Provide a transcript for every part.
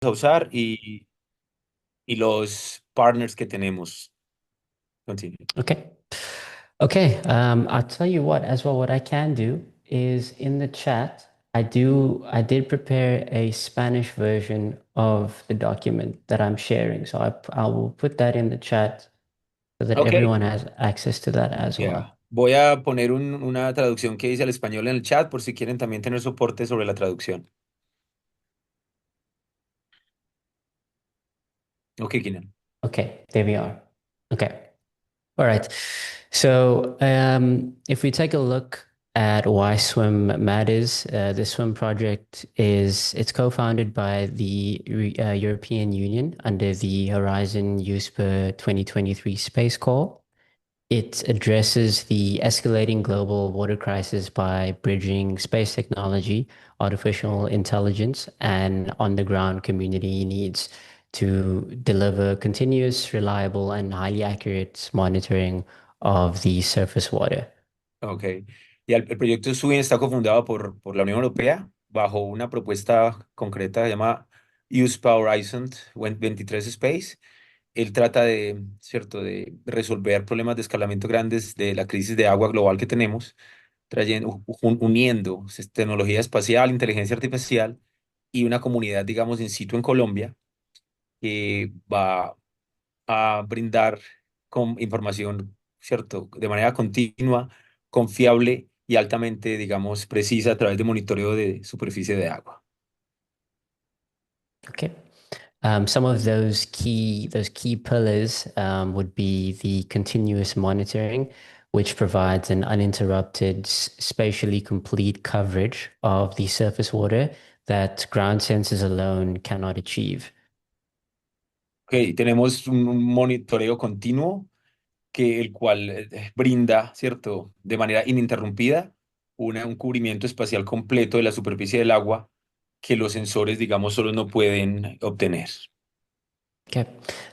a usar y los partners que tenemos. Continue. Okay. Okay. I'll tell you what, as well, what I can do is in the chat, I did prepare a Spanish version of the document that I'm sharing. So I will put that in the chat so that Ok, everyone has access to that as well. ya. Voy a poner una traducción que dice al español en el chat por si quieren también tener soporte sobre la traducción. Ok, Kinan. Okay, there we are. Okay. All right. So, if we take a look at why swim matters, the swim project it's co-founded by the European Union under the Horizon USPA 2023 Space Call. It addresses the escalating global water crisis by bridging space technology, artificial intelligence, and on-the-ground community needs to deliver continuous, reliable, and highly accurate monitoring of the surface water. Ok. Y el proyecto SWIN está cofundado por la Unión Europea bajo una propuesta concreta llamada Use Power Horizon 23 Space. Él trata de, cierto, de resolver problemas de escalamiento grandes de la crisis de agua global que tenemos, uniendo tecnología espacial, inteligencia artificial y una comunidad, digamos, in situ en Colombia que va a brindar con información, ¿cierto? De manera continua, confiable y altamente, digamos, precisa a través de monitoreo de superficie de agua. Okay. Some of those key pillars would be the continuous monitoring, which provides an uninterrupted, spatially complete coverage of the surface water that ground sensors alone cannot achieve. Ok, tenemos un monitoreo continuo que el cual brinda, ¿cierto? De manera ininterrumpida un cubrimiento espacial completo de la superficie del agua que los sensores, digamos, solo no pueden obtener. Okay.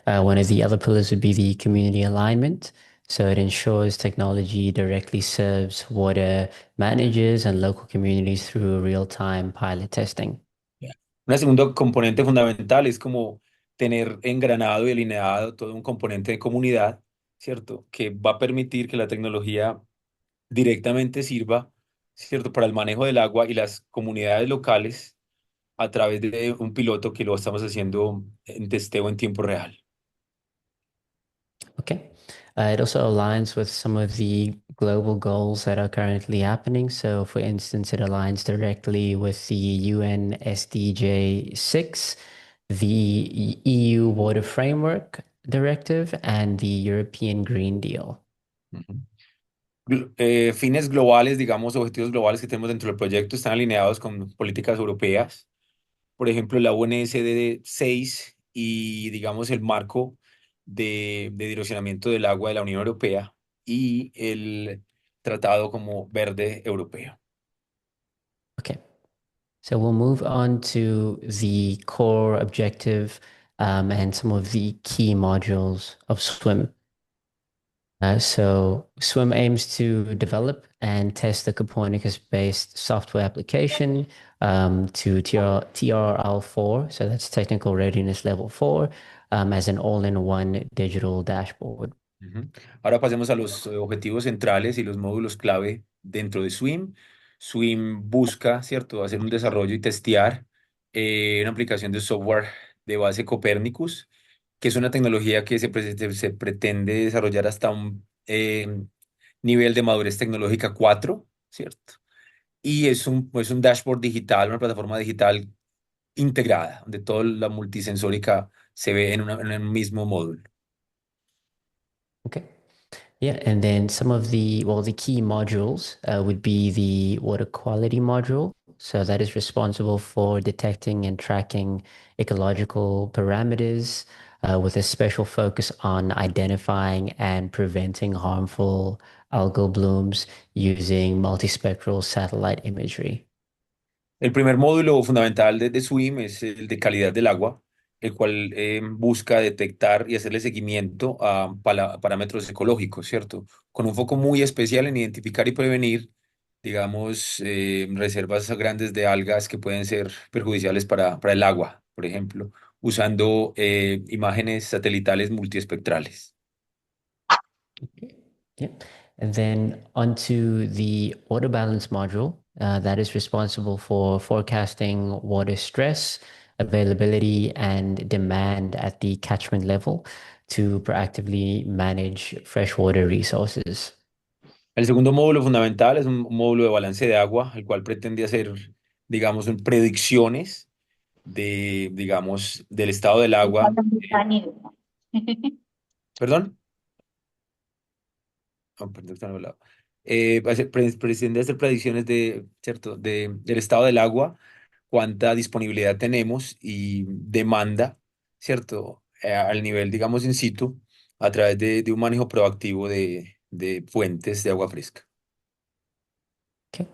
One of the other pillars would be the community alignment. So it ensures technology directly serves water managers and local communities through real-time pilot testing. Ya. Un segundo componente fundamental es como tener engranado y alineado todo un componente de comunidad, ¿cierto? Que va a permitir que la tecnología directamente sirva, ¿cierto? Para el manejo del agua y las comunidades locales a través de un piloto que lo estamos haciendo en testeo en tiempo real. Okay. It also aligns with some of the global goals that are currently happening. So, for instance, it aligns directly with the UN SDJ 6, the EU Water Framework Directive, and the European Green Deal. Ujú. Fines globales, digamos, objetivos globales que tenemos dentro del proyecto están alineados con políticas europeas. Por ejemplo, la UNSD 6 y, digamos, el marco de direccionamiento del agua de la Unión Europea y el tratado como verde europeo. Okay. So, we'll move on to the core objective and some of the key modules of SWIM. So Swim aims to develop and test the Copernicus-based software application to TRL4, so that's Technical Readiness Level 4, as an all-in-one digital dashboard. Ujú. Ahora pasemos a los objetivos centrales y los módulos clave dentro de Swim. Swim busca, ¿cierto?, hacer un desarrollo y testear una aplicación de software de base Copernicus, que es una tecnología que se pretende desarrollar hasta un nivel de madurez tecnológica 4, ¿cierto? Y es un dashboard digital, una plataforma digital integrada, donde toda la multisensórica se ve en un mismo módulo. Okay. Yeah, and then some of the key modules would be the water quality module. So that is responsible for detecting and tracking ecological parameters with a special focus on identifying and preventing harmful algal blooms using multispectral satellite imagery. El primer módulo fundamental de SWIM es el de calidad del agua, el cual busca detectar y hacerle seguimiento a parámetros ecológicos, ¿cierto? Con un foco muy especial en identificar y prevenir, digamos, reservas grandes de algas que pueden ser perjudiciales para el agua. por ejemplo, usando imágenes satelitales multiespectrales. Yeah. And then onto the water balance module that is responsible for forecasting water stress, availability, and demand at the catchment level to proactively manage freshwater resources. El segundo módulo fundamental es un módulo de balance de agua, el cual pretende hacer, digamos, predicciones de, digamos, del estado del agua. ¿Perdón? Oh, perdón, está nublado. Pretende hacer predicciones de, ¿cierto? Del estado del agua, cuánta disponibilidad tenemos y demanda, ¿cierto? Al nivel, digamos, in situ, a través de un manejo proactivo de fuentes de agua fresca. Okay.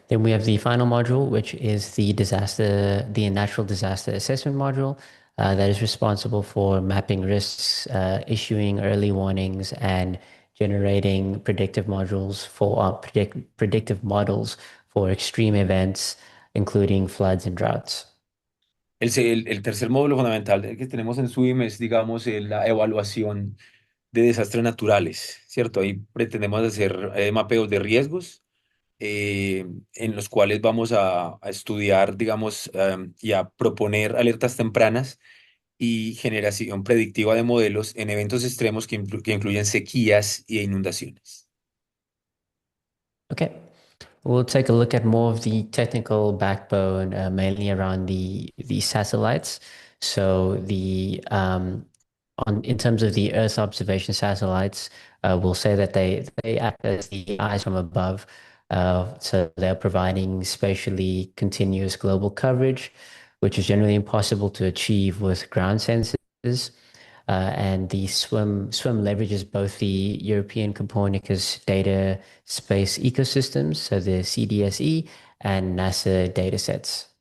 Then we have the final module, which is the natural disaster assessment module, that is responsible for mapping risks, issuing early warnings, and generating predictive models for extreme events, including floods and droughts. El tercer módulo fundamental que tenemos en SWIM es, digamos, la evaluación de desastres naturales, ¿cierto? Ahí pretendemos hacer mapeos de riesgos en los cuales vamos a estudiar, digamos, y a proponer alertas tempranas y generación predictiva de modelos en eventos extremos que incluyen sequías y inundaciones. Okay. We'll take a look at more of the technical backbone, mainly around the satellites. So in terms of the Earth observation satellites, we'll say that they act as the eyes from above. So they're providing spatially continuous global coverage, which is generally impossible to achieve with ground sensors. And the swim leverages both the European Copernicus data space ecosystems, so the CDSE, and NASA datasets.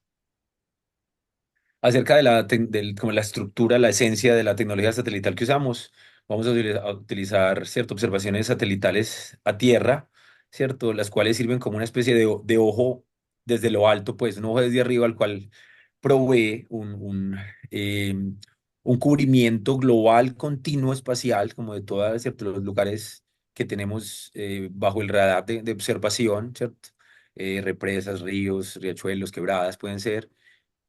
Acerca de como la estructura, la esencia de la tecnología satelital que usamos, vamos a utilizar, ¿cierto? Observaciones satelitales a tierra, ¿cierto? Las cuales sirven como una especie de ojo desde lo alto, pues un ojo desde arriba al cual provee eh, un cubrimiento global continuo espacial, como de todos, ¿cierto? Los lugares que tenemos bajo el radar de observación, ¿cierto? Represas, ríos, riachuelos, quebradas pueden ser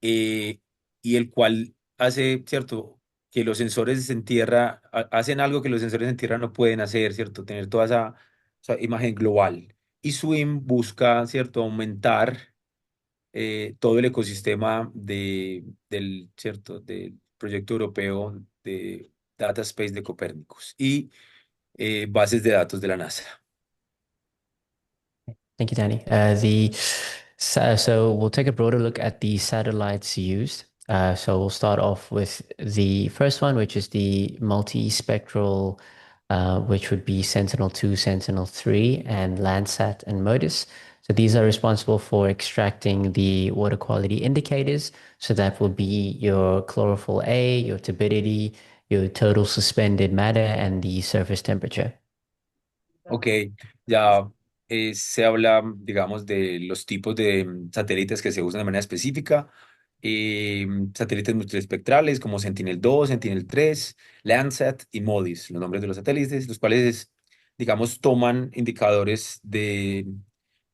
eh, y el cual hace, ¿cierto? Que los sensores en tierra hacen algo que los sensores en tierra no pueden hacer, ¿cierto? Tener toda esa imagen global. Y SWIM busca, ¿cierto? Aumentar todo el ecosistema ¿cierto? Del proyecto europeo de Data Space de Copérnicos y bases de datos de la NASA. Thank you, Danny. So we'll take a broader look at the satellites used. So we'll start off with the first one, which is the multispectral, which would be Sentinel-2, Sentinel-3, and Landsat and MODIS. So these are responsible for extracting the water quality indicators. So that will be your chlorophyll A, your turbidity, your total suspended matter, and the surface temperature. Ok, ya se habla, digamos, de los tipos de satélites que se usan de manera específica. Satélites multiespectrales como Sentinel-2, Sentinel-3, Landsat y MODIS, los nombres de los satélites, los cuales, digamos, toman indicadores de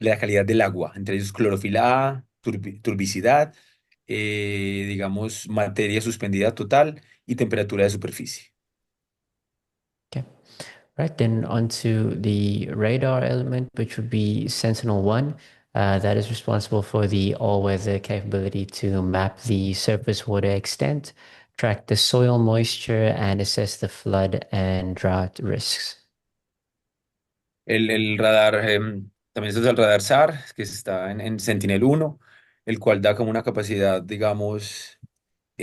la calidad del agua, entre ellos clorofila A, turbicidad, digamos, materia suspendida total y temperatura de superficie. Okay. Right, then onto the radar element, which would be Sentinel-1. That is responsible for the all-weather capability to map the surface water extent, track the soil moisture, and assess the flood and drought risks. El radar, también se usa el radar SAR, que está en Sentinel-1, el cual da como una capacidad, digamos,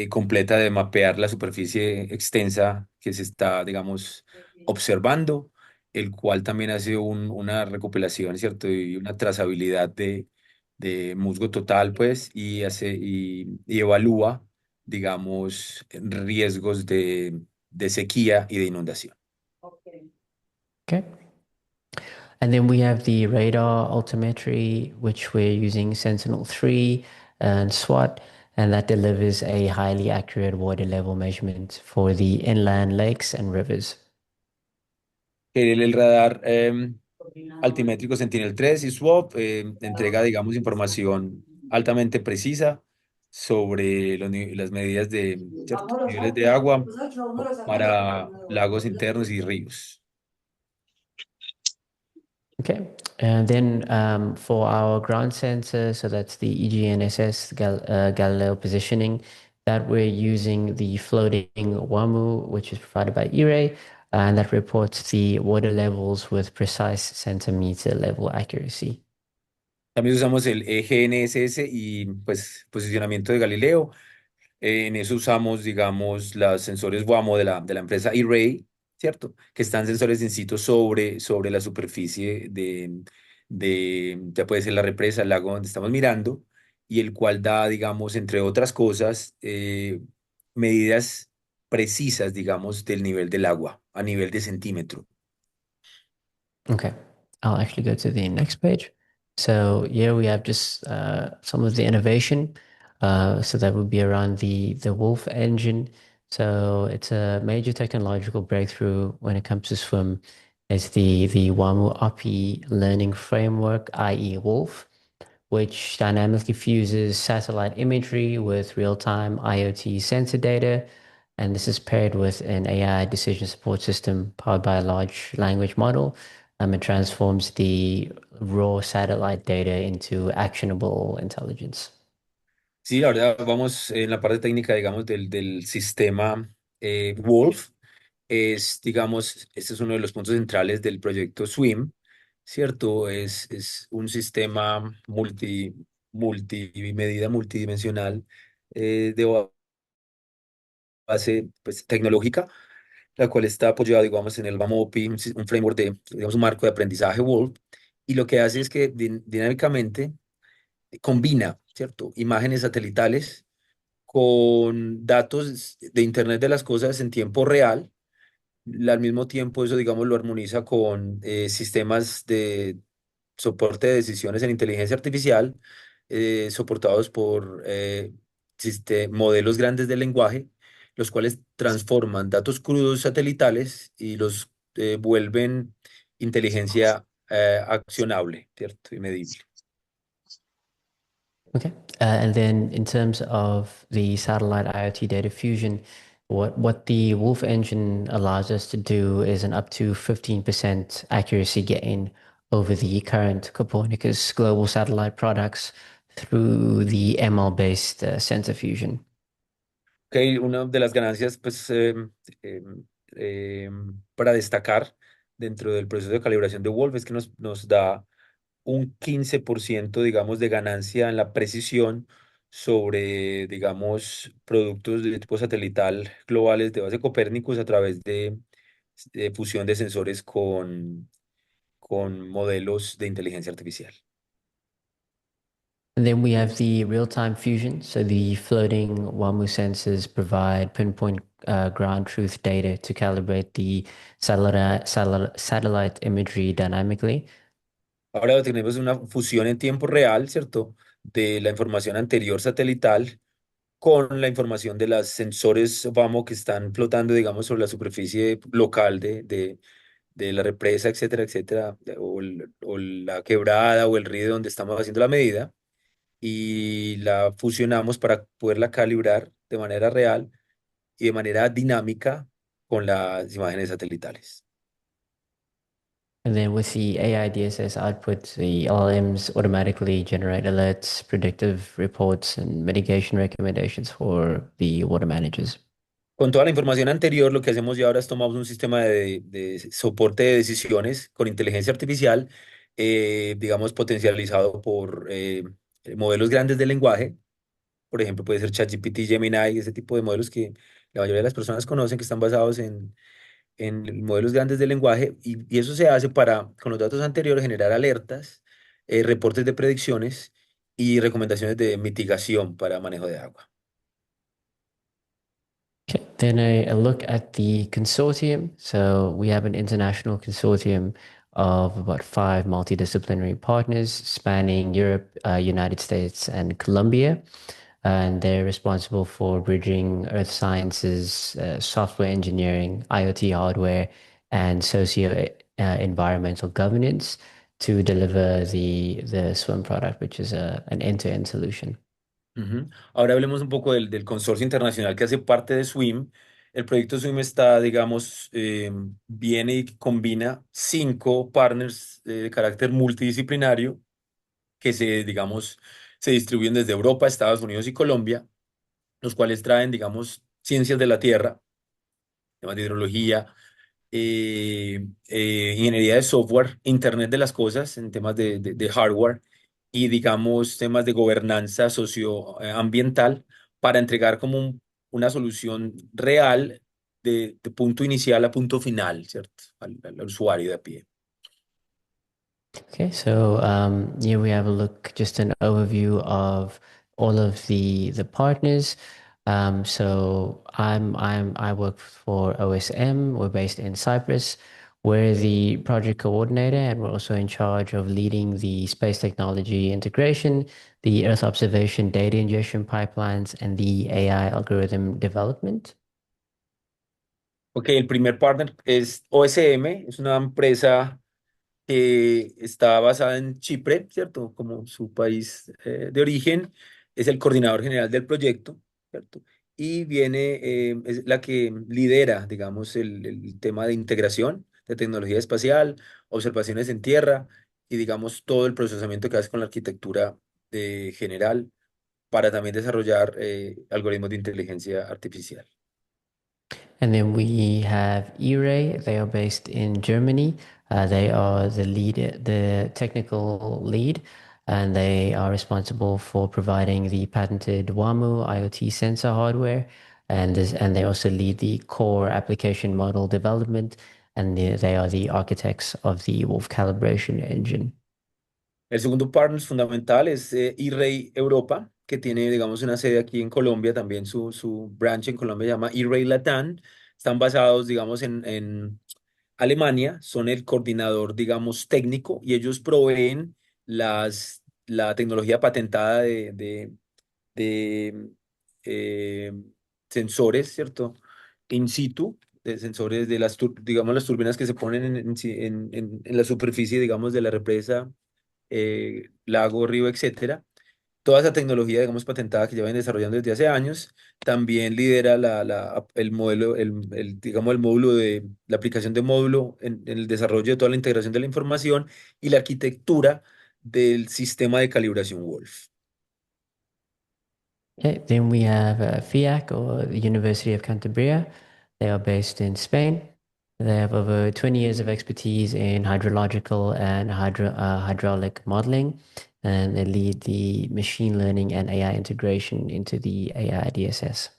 completa de mapear la superficie extensa que se está, digamos, observando, el cual también hace una recopilación, ¿cierto? Y una trazabilidad de musgo total, pues, y evalúa, digamos, riesgos de sequía y de inundación. Okay. And then we have the radar altimetry, which we're using Sentinel-3 and SWAT. and that delivers a highly accurate water level measurement for the inland lakes and rivers. El radar altimétrico Sentinel-3 y SWAP entrega, digamos, información altamente precisa sobre las medidas de ciertos niveles de agua para lagos internos y ríos. Okay, and then for our ground sensor, so that's the EGNSS Galileo positioning, that we're using the floating WAMU, which is provided by E-Ray, and that reports the water levels with precise centimeter level accuracy. También usamos el GNSS y pues posicionamiento de Galileo. En eso usamos, digamos, los sensores WAMO de la empresa E-Ray, ¿cierto? Que están sensores in situ sobre la superficie ya puede ser la represa, el lago donde estamos mirando, y el cual da, digamos, entre otras cosas, medidas precisas, digamos, del nivel del agua a nivel de centímetro. Okay, I'll actually go to the next page. So here we have just some of the innovation. So that would be around the Wolf engine. So it's a major technological breakthrough when it comes to swim. It's the WAMU API learning framework, i.e. Wolf, which dynamically fuses satellite imagery with real-time IoT sensor data. And this is paired with an AI decision support system powered by a large language model. It transforms the raw satellite data into actionable intelligence. Sí, ahora vamos en la parte técnica, digamos, del sistema Wolf. Digamos, este es uno de los puntos centrales del proyecto SWIM, ¿cierto? Es un sistema multimedida, multidimensional de base pues, tecnológica, la cual está apoyada, digamos, en el BAMOPI, un framework digamos, un marco de aprendizaje Wolf, y lo que hace es que dinámicamente combina, ¿cierto? Imágenes satelitales con datos de Internet de las cosas en tiempo real. Al mismo tiempo, eso, digamos, lo armoniza con sistemas de soporte de decisiones en inteligencia artificial, soportados por modelos grandes de lenguaje, los cuales transforman datos crudos satelitales y los vuelven inteligencia accionable, ¿cierto? Y medible. Okay. And then in terms of the satellite IoT data fusion, what the Wolf engine allows us to do is an up to 15% accuracy gain over the current Copernicus global satellite products through the ML-based sensor fusion. Ok, una de las ganancias, pues, para destacar dentro del proceso de calibración de Wolf es que nos da un 15%, digamos, de ganancia en la precisión sobre, digamos, productos de tipo satelital globales de base Copérnicus a través de fusión de sensores con modelos de inteligencia artificial. And then we have the real-time fusion. So the floating WAMU sensors provide pinpoint ground truth data to calibrate the satellite imagery dynamically. Ahora tenemos una fusión en tiempo real, ¿cierto? De la información anterior satelital con la información de los sensores VAMO que están flotando, digamos, sobre la superficie local de la represa, etcétera, etcétera, o la quebrada o el río donde estamos haciendo la medida, y la fusionamos para poderla calibrar de manera real y de manera dinámica con las imágenes satelitales. And then with the AI DSS output, the LLMs automatically generate alerts, predictive reports, and mitigation recommendations for the water managers. Con toda la información anterior, lo que hacemos ya ahora es tomamos un sistema de soporte de decisiones con inteligencia artificial, digamos, potencializado por modelos grandes de lenguaje. Por ejemplo, puede ser ChatGPT, Gemini, ese tipo de modelos que la mayoría de las personas conocen, que están basados en modelos grandes de lenguaje, y eso se hace para, con los datos anteriores, generar alertas, reportes de predicciones y recomendaciones de mitigación para manejo de agua. Okay. Then a look at the consortium. So we have an international consortium of about five multidisciplinary partners spanning Europe, United States, and Colombia. and they're responsible for bridging earth sciences, software engineering, IoT hardware, and socio environmental governance to deliver the Swim product, which is an end-to-end solution. Ujú. Ahora hablemos un poco del consorcio internacional que hace parte de SWIM. El proyecto SWIM está, digamos, viene y combina 5 partners de carácter multidisciplinario que digamos, se distribuyen desde Europa, Estados Unidos y Colombia, los cuales traen, digamos, ciencias de la tierra, temas de hidrología, ingeniería de software, Internet de las cosas, en temas de hardware y, digamos, temas de gobernanza socioambiental para entregar como una solución real de punto inicial a punto final, ¿cierto? Al usuario de a pie. Okay, so here we have a look, just an overview of all of the partners. I work for OSM. We're based in Cyprus. We're the project coordinator, and we're also in charge of leading the space technology integration, the Earth observation data ingestion pipelines, and the AI algorithm development. Ok, el primer partner es OSM, es una empresa que está basada en Chipre, ¿cierto? Como su país de origen, es el coordinador general del proyecto, ¿cierto? Y es la que lidera, digamos, el tema de integración de tecnología espacial, observaciones en tierra y, digamos, todo el procesamiento que hace con la arquitectura general para también desarrollar algoritmos de inteligencia artificial. And then we have E-Ray. They are based in Germany. They are the technical lead, and they are responsible for providing the patented WAMU IoT sensor hardware. And they also lead the core application model development, and they are the architects of the Wolf calibration engine. El segundo partner fundamental es E-Ray Europa, que tiene, digamos, una sede aquí en Colombia, también su branch en Colombia se llama E-Ray Latam. Están basados, digamos, en Alemania, son el coordinador, digamos, técnico y ellos proveen la tecnología patentada de eh, sensores, ¿cierto? In situ, de sensores de digamos, las turbinas que se ponen en la superficie, digamos, de la represa lago, río, etcétera. Toda esa tecnología, digamos, patentada que llevan desarrollando desde hace años, también lidera el modelo, digamos, el módulo la aplicación de módulo en el desarrollo de toda la integración de la información y la arquitectura del sistema de calibración Wolf. Okay, then we have FIAC, or the University of Cantabria. They are based in Spain. They have over 20 years of expertise in hydrological and hydraulic modeling, and they lead the machine learning and AI integration into the AI DSS.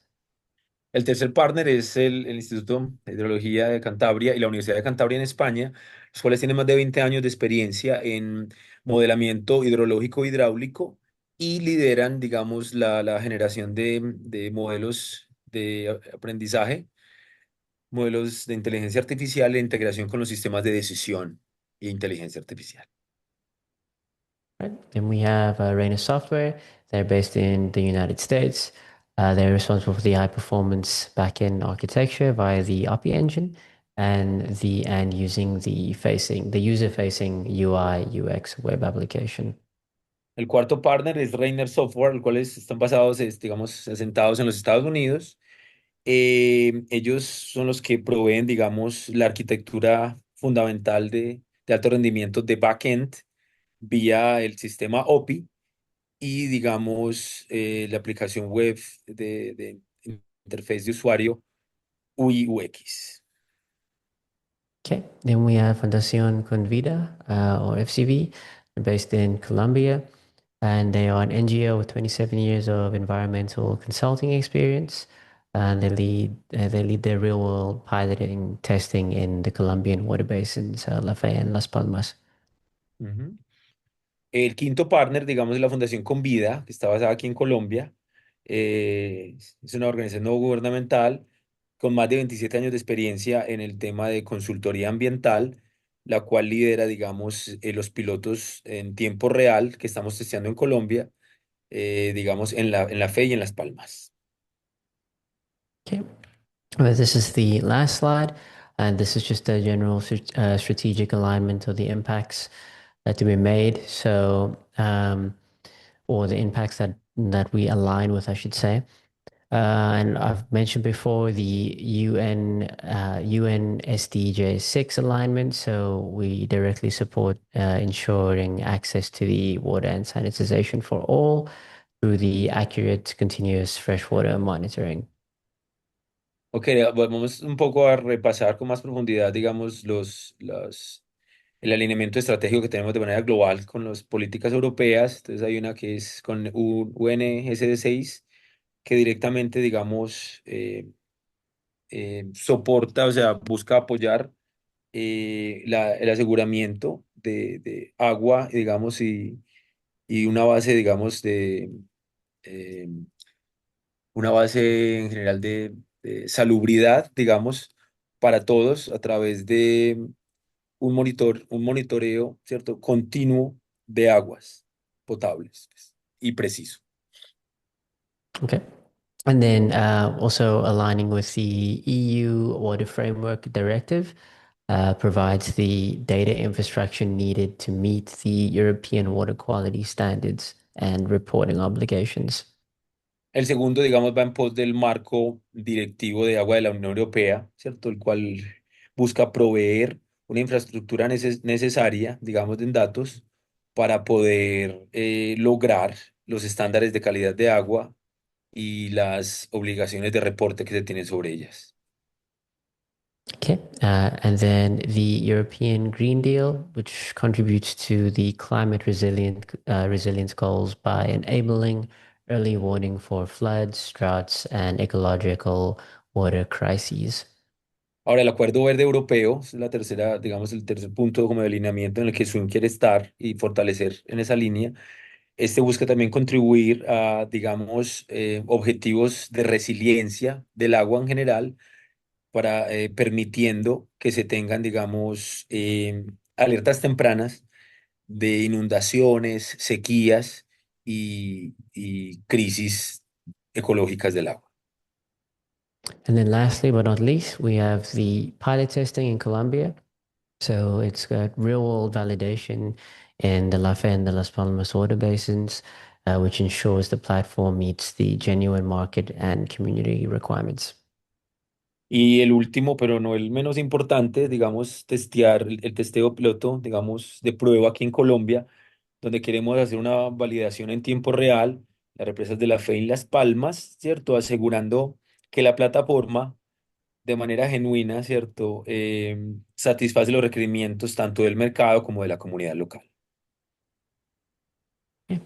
El tercer partner es el Instituto de Hidrología de Cantabria y la Universidad de Cantabria en España, los cuales tienen más de 20 años de experiencia en modelamiento hidrológico e hidráulico y lideran, digamos, la generación de modelos de aprendizaje, modelos de inteligencia artificial e integración con los sistemas de decisión e inteligencia artificial. Right. Then we have Rainer Software. They're based in the United States. They're responsible for the high performance backend architecture via the API engine and using the user facing UI UX web application. El cuarto partner es Rainer Software, el cual están basados, digamos, asentados en los Estados Unidos. Ellos son los que proveen, digamos, la arquitectura fundamental de alto rendimiento de backend vía el sistema OPI y, digamos, la aplicación web de interfaz de usuario UI UX. Okay. Then we have Fundación Convida, or FCV, based in Colombia. And they are an NGO with 27 years of environmental consulting experience. And they lead their real world piloting testing in the Colombian water basins, La Fe and Las Palmas. Ujú. El quinto partner, digamos, es la Fundación Convida, que está basada aquí en Colombia. Es una organización no gubernamental con más de 27 años de experiencia en el tema de consultoría ambiental, la cual lidera, digamos, los pilotos en tiempo real que estamos testeando en Colombia digamos, en la Fe y en Las Palmas. Okay. Well, this is the last slide, and this is just a general strategic alignment of the impacts that to be made. So, or the impacts that we align with, I should say. And I've mentioned before the UN SDJ 6 alignment. So we directly support ensuring access to the water and sanitization for all through the accurate, continuous freshwater monitoring. Ok, vamos un poco a repasar con más profundidad, digamos, el alineamiento estratégico que tenemos de manera global con las políticas europeas. Entonces hay una que es con UNSD 6, que directamente, digamos, soporta, o sea, busca apoyar el aseguramiento de agua, digamos, y una base, digamos, eh, una base en general de salubridad, digamos, para todos a través de un monitoreo, ¿cierto? Continuo de aguas potables, pues, y preciso. Okay. And then also aligning with the EU Water Framework Directive provides the data infrastructure needed to meet the European water quality standards and reporting obligations. El segundo, digamos, va en pos del marco directivo de agua de la Unión Europea, ¿cierto? El cual busca proveer una infraestructura necesaria, digamos, en datos para poder lograr los estándares de calidad de agua y las obligaciones de reporte que se tienen sobre ellas. Okay. And then the European Green Deal, which contributes to the climate resilience goals by enabling early warning for floods, droughts, and ecological water crises. Ahora, el Acuerdo Verde Europeo es la tercera, digamos, el tercer punto como de alineamiento en el que Swim quiere estar y fortalecer en esa línea. Este busca también contribuir a, digamos, objetivos de resiliencia del agua en general para permitiendo que se tengan, digamos, alertas tempranas de inundaciones, sequías y crisis ecológicas del agua. And then lastly, but not least, we have the pilot testing in Colombia. So it's got real world validation in the La Fe and the Las Palmas water basins, which ensures the platform meets the genuine market and community requirements. Y el último, pero no el menos importante, digamos, testear el testeo piloto, digamos, de prueba aquí en Colombia, donde queremos hacer una validación en tiempo real, las represas de la Fe en Las Palmas, ¿cierto? Asegurando que la plataforma, de manera genuina, ¿cierto? Satisface los requerimientos tanto del mercado como de la comunidad local. Yeah.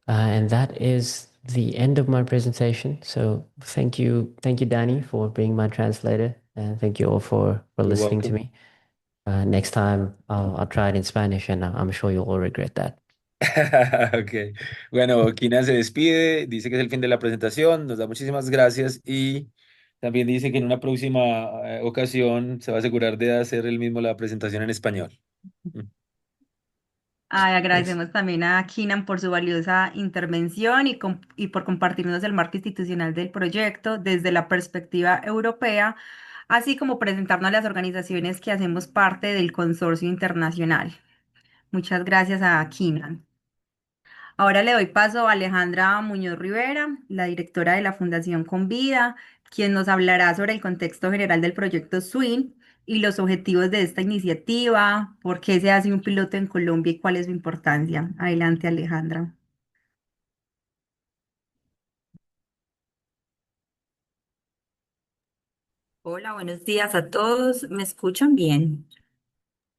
And that is the end of my presentation. So thank you, Danny, for being my translator, and thank you all for You're listening to welcome. me. Next time, I'll try it in Spanish, and I'm sure you'll all regret that. Ok. Bueno, Kina se despide, dice que es el fin de la presentación, nos da muchísimas gracias y también dice que en una próxima ocasión se va a asegurar de hacer él mismo la presentación en español. Mm. Ay, Pues, agradecemos también a Kinan por su valiosa intervención y por compartirnos el marco institucional del proyecto desde la perspectiva europea, así como presentarnos a las organizaciones que hacemos parte del consorcio internacional. Muchas gracias a Kinan. Ahora le doy paso a Alejandra Muñoz Rivera, la directora de la Fundación Convida, quien nos hablará sobre el contexto general del proyecto SWIN y los objetivos de esta iniciativa, por qué se hace un piloto en Colombia y cuál es su importancia. Adelante, Alejandra. Hola, buenos días a todos. ¿Me escuchan bien?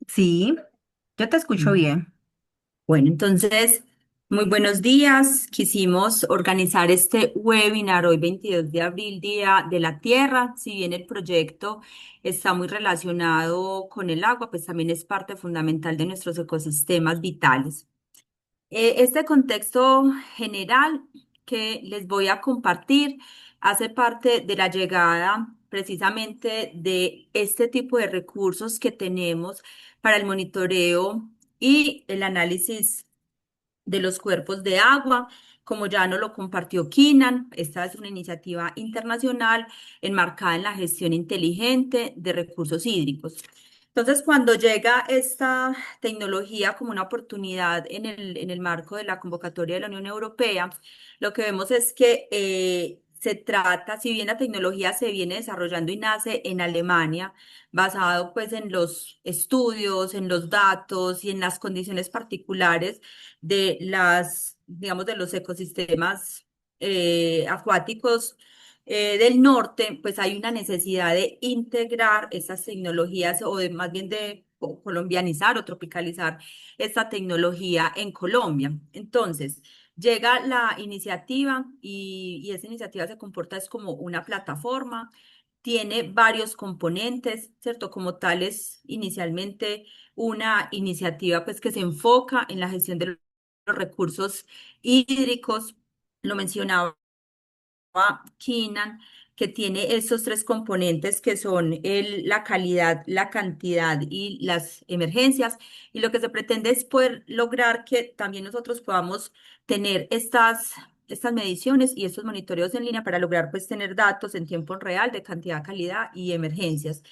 Sí, yo te escucho Mm. bien. Bueno, entonces, muy buenos días. Quisimos organizar este webinar hoy, 22 de abril, Día de la Tierra. Si bien el proyecto está muy relacionado con el agua, pues también es parte fundamental de nuestros ecosistemas vitales. Este contexto general que les voy a compartir hace parte de la llegada precisamente de este tipo de recursos que tenemos para el monitoreo y el análisis de los cuerpos de agua. como ya nos lo compartió Kinan. Esta es una iniciativa internacional enmarcada en la gestión inteligente de recursos hídricos. Entonces, cuando llega esta tecnología como una oportunidad en el marco de la convocatoria de la Unión Europea, lo que vemos es que se trata, si bien la tecnología se viene desarrollando y nace en Alemania, basado pues en los estudios, en los datos y en las condiciones particulares de digamos, de los ecosistemas acuáticos del norte, pues hay una necesidad de integrar esas tecnologías o de más bien de colombianizar o tropicalizar esta tecnología en Colombia. Entonces, llega la iniciativa y esa iniciativa se comporta es como una plataforma, tiene varios componentes, ¿cierto? Como tales, inicialmente una iniciativa pues que se enfoca en la gestión de los recursos hídricos, lo mencionaba Kinan, que tiene estos tres componentes que son la calidad, la cantidad y las emergencias. Y lo que se pretende es poder lograr que también nosotros podamos tener estas mediciones y estos monitoreos en línea para lograr pues tener datos en tiempo real de cantidad, calidad y emergencias.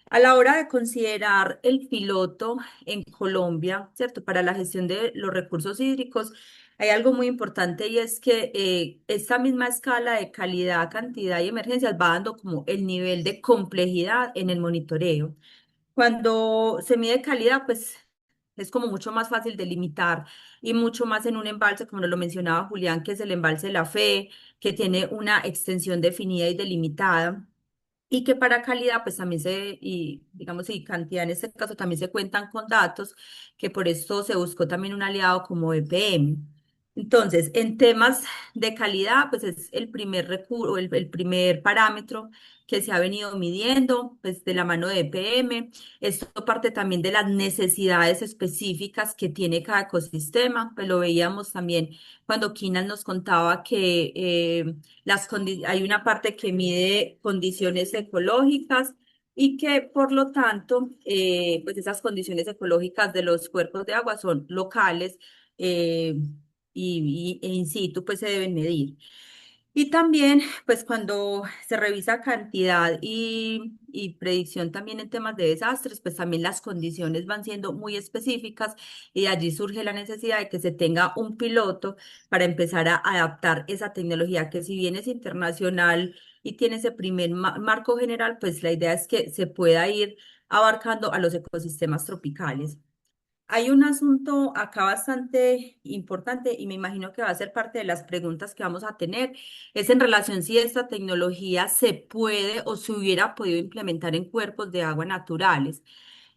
A la hora de considerar el piloto en Colombia, ¿cierto? Para la gestión de los recursos hídricos, hay algo muy importante y es que esta misma escala de calidad, cantidad y emergencias va dando como el nivel de complejidad en el monitoreo. Cuando se mide calidad, pues es como mucho más fácil de limitar y mucho más en un embalse, como nos lo mencionaba Julián, que es el embalse La Fe, que tiene una extensión definida y delimitada. Y que para calidad, pues también y digamos, y cantidad en este caso también se cuentan con datos, que por esto se buscó también un aliado como EPM. Entonces, en temas de calidad, pues es el primer recurso, el primer parámetro que se ha venido midiendo, pues de la mano de EPM. Esto parte también de las necesidades específicas que tiene cada ecosistema, pues lo veíamos también cuando Kinan nos contaba que hay una parte que mide condiciones ecológicas y que por lo tanto, pues esas condiciones ecológicas de los cuerpos de agua son locales eh, e in situ, pues se deben medir. Y también, pues cuando se revisa cantidad y predicción también en temas de desastres, pues también las condiciones van siendo muy específicas y allí surge la necesidad de que se tenga un piloto para empezar a adaptar esa tecnología que si bien es internacional y tiene ese primer marco general, pues la idea es que se pueda ir abarcando a los ecosistemas tropicales. Hay un asunto acá bastante importante y me imagino que va a ser parte de las preguntas que vamos a tener. Es en relación si esta tecnología se puede o se hubiera podido implementar en cuerpos de agua naturales.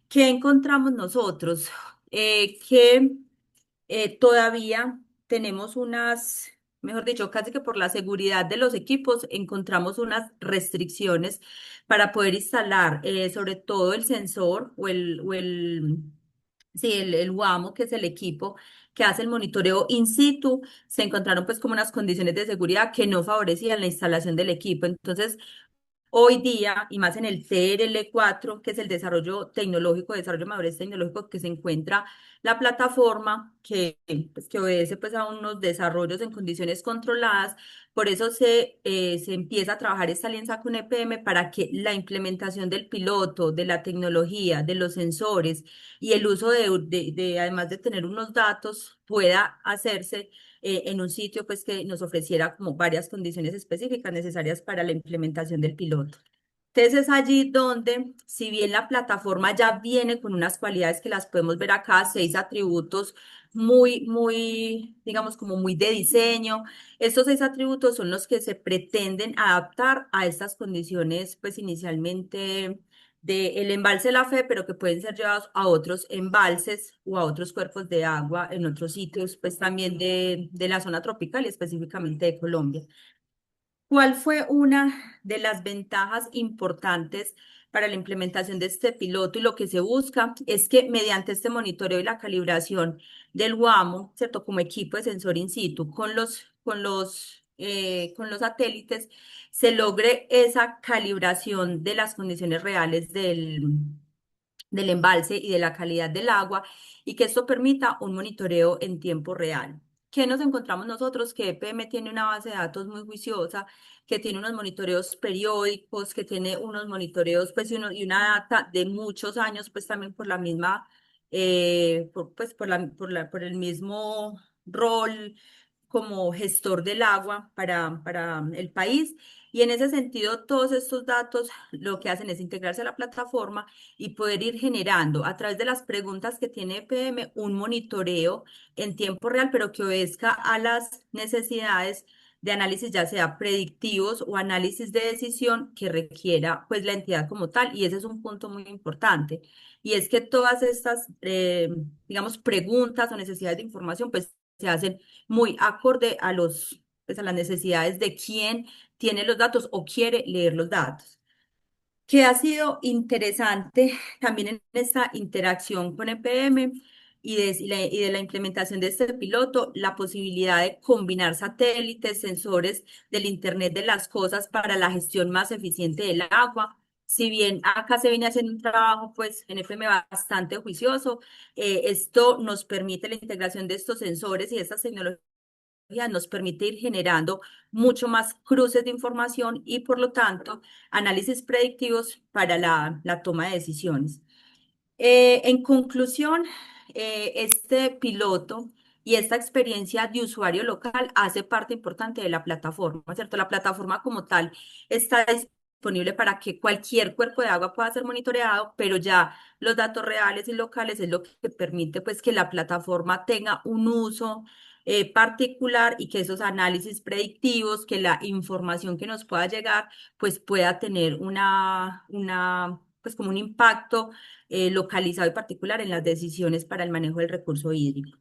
¿Qué encontramos nosotros? Que todavía tenemos mejor dicho, casi que por la seguridad de los equipos, encontramos unas restricciones para poder instalar sobre todo el sensor sí, el WAMO, que es el equipo que hace el monitoreo in situ. Se encontraron pues como unas condiciones de seguridad que no favorecían la instalación del equipo. Entonces, hoy día, y más en el TRL4, que es el desarrollo tecnológico, desarrollo de madurez tecnológico, que se encuentra la plataforma pues, que obedece pues, a unos desarrollos en condiciones controladas. Por eso se empieza a trabajar esta alianza con EPM para que la implementación del piloto, de la tecnología, de los sensores y el uso además de tener unos datos, pueda hacerse en un sitio pues que nos ofreciera como varias condiciones específicas necesarias para la implementación del piloto. Entonces es allí donde, si bien la plataforma ya viene con unas cualidades que las podemos ver acá, 6 atributos muy, digamos, como muy de diseño, estos 6 atributos son los que se pretenden adaptar a estas condiciones, pues inicialmente del embalse La Fe, pero que pueden ser llevados a otros embalses o a otros cuerpos de agua en otros sitios, pues también de la zona tropical y específicamente de Colombia. ¿Cuál fue una de las ventajas importantes para la implementación de este piloto? Y lo que se busca es que mediante este monitoreo y la calibración del WAMO, ¿cierto? Como equipo de sensor in situ, con los satélites, se logre esa calibración de las condiciones reales del embalse y de la calidad del agua y que esto permita un monitoreo en tiempo real. ¿qué nos encontramos nosotros? Que EPM tiene una base de datos muy juiciosa, que tiene unos monitoreos periódicos, que tiene unos monitoreos pues, y una data de muchos años, pues también por la misma, pues, por el mismo rol como gestor del agua para el país. Y en ese sentido, todos estos datos lo que hacen es integrarse a la plataforma y poder ir generando a través de las preguntas que tiene EPM un monitoreo en tiempo real, pero que obedezca a las necesidades de análisis, ya sea predictivos o análisis de decisión que requiera pues la entidad como tal. Y ese es un punto muy importante. Y es que todas estas, digamos, preguntas o necesidades de información, pues se hacen muy acorde a pues, a las necesidades de quien tiene los datos o quiere leer los datos. Que ha sido interesante también en esta interacción con EPM y de la implementación de este piloto, la posibilidad de combinar satélites, sensores del Internet de las cosas para la gestión más eficiente del agua. Si bien acá se viene haciendo un trabajo, pues en EPM bastante juicioso, esto nos permite la integración de estos sensores y estas tecnologías nos permite ir generando mucho más cruces de información y por lo tanto análisis predictivos para la toma de decisiones. En conclusión, este piloto y esta experiencia de usuario local hace parte importante de la plataforma, ¿cierto? La plataforma como tal está disponible para que cualquier cuerpo de agua pueda ser monitoreado, pero ya los datos reales y locales es lo que permite pues que la plataforma tenga un uso particular y que esos análisis predictivos, que la información que nos pueda llegar, pues pueda tener pues como un impacto localizado y particular en las decisiones para el manejo del recurso hídrico.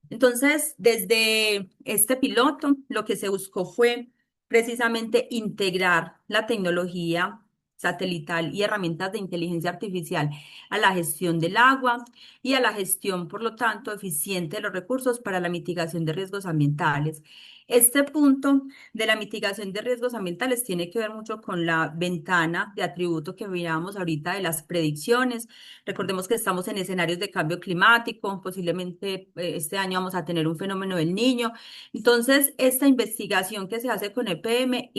Entonces, desde este piloto, lo que se buscó fue precisamente integrar la tecnología satelital y herramientas de inteligencia artificial a la gestión del agua y a la gestión, por lo tanto, eficiente de los recursos para la mitigación de riesgos ambientales. Este punto de la mitigación de riesgos ambientales tiene que ver mucho con la ventana de atributo que mirábamos ahorita de las predicciones. Recordemos que estamos en escenarios de cambio climático, posiblemente este año vamos a tener un fenómeno del Niño. Entonces, esta investigación que se hace con EPM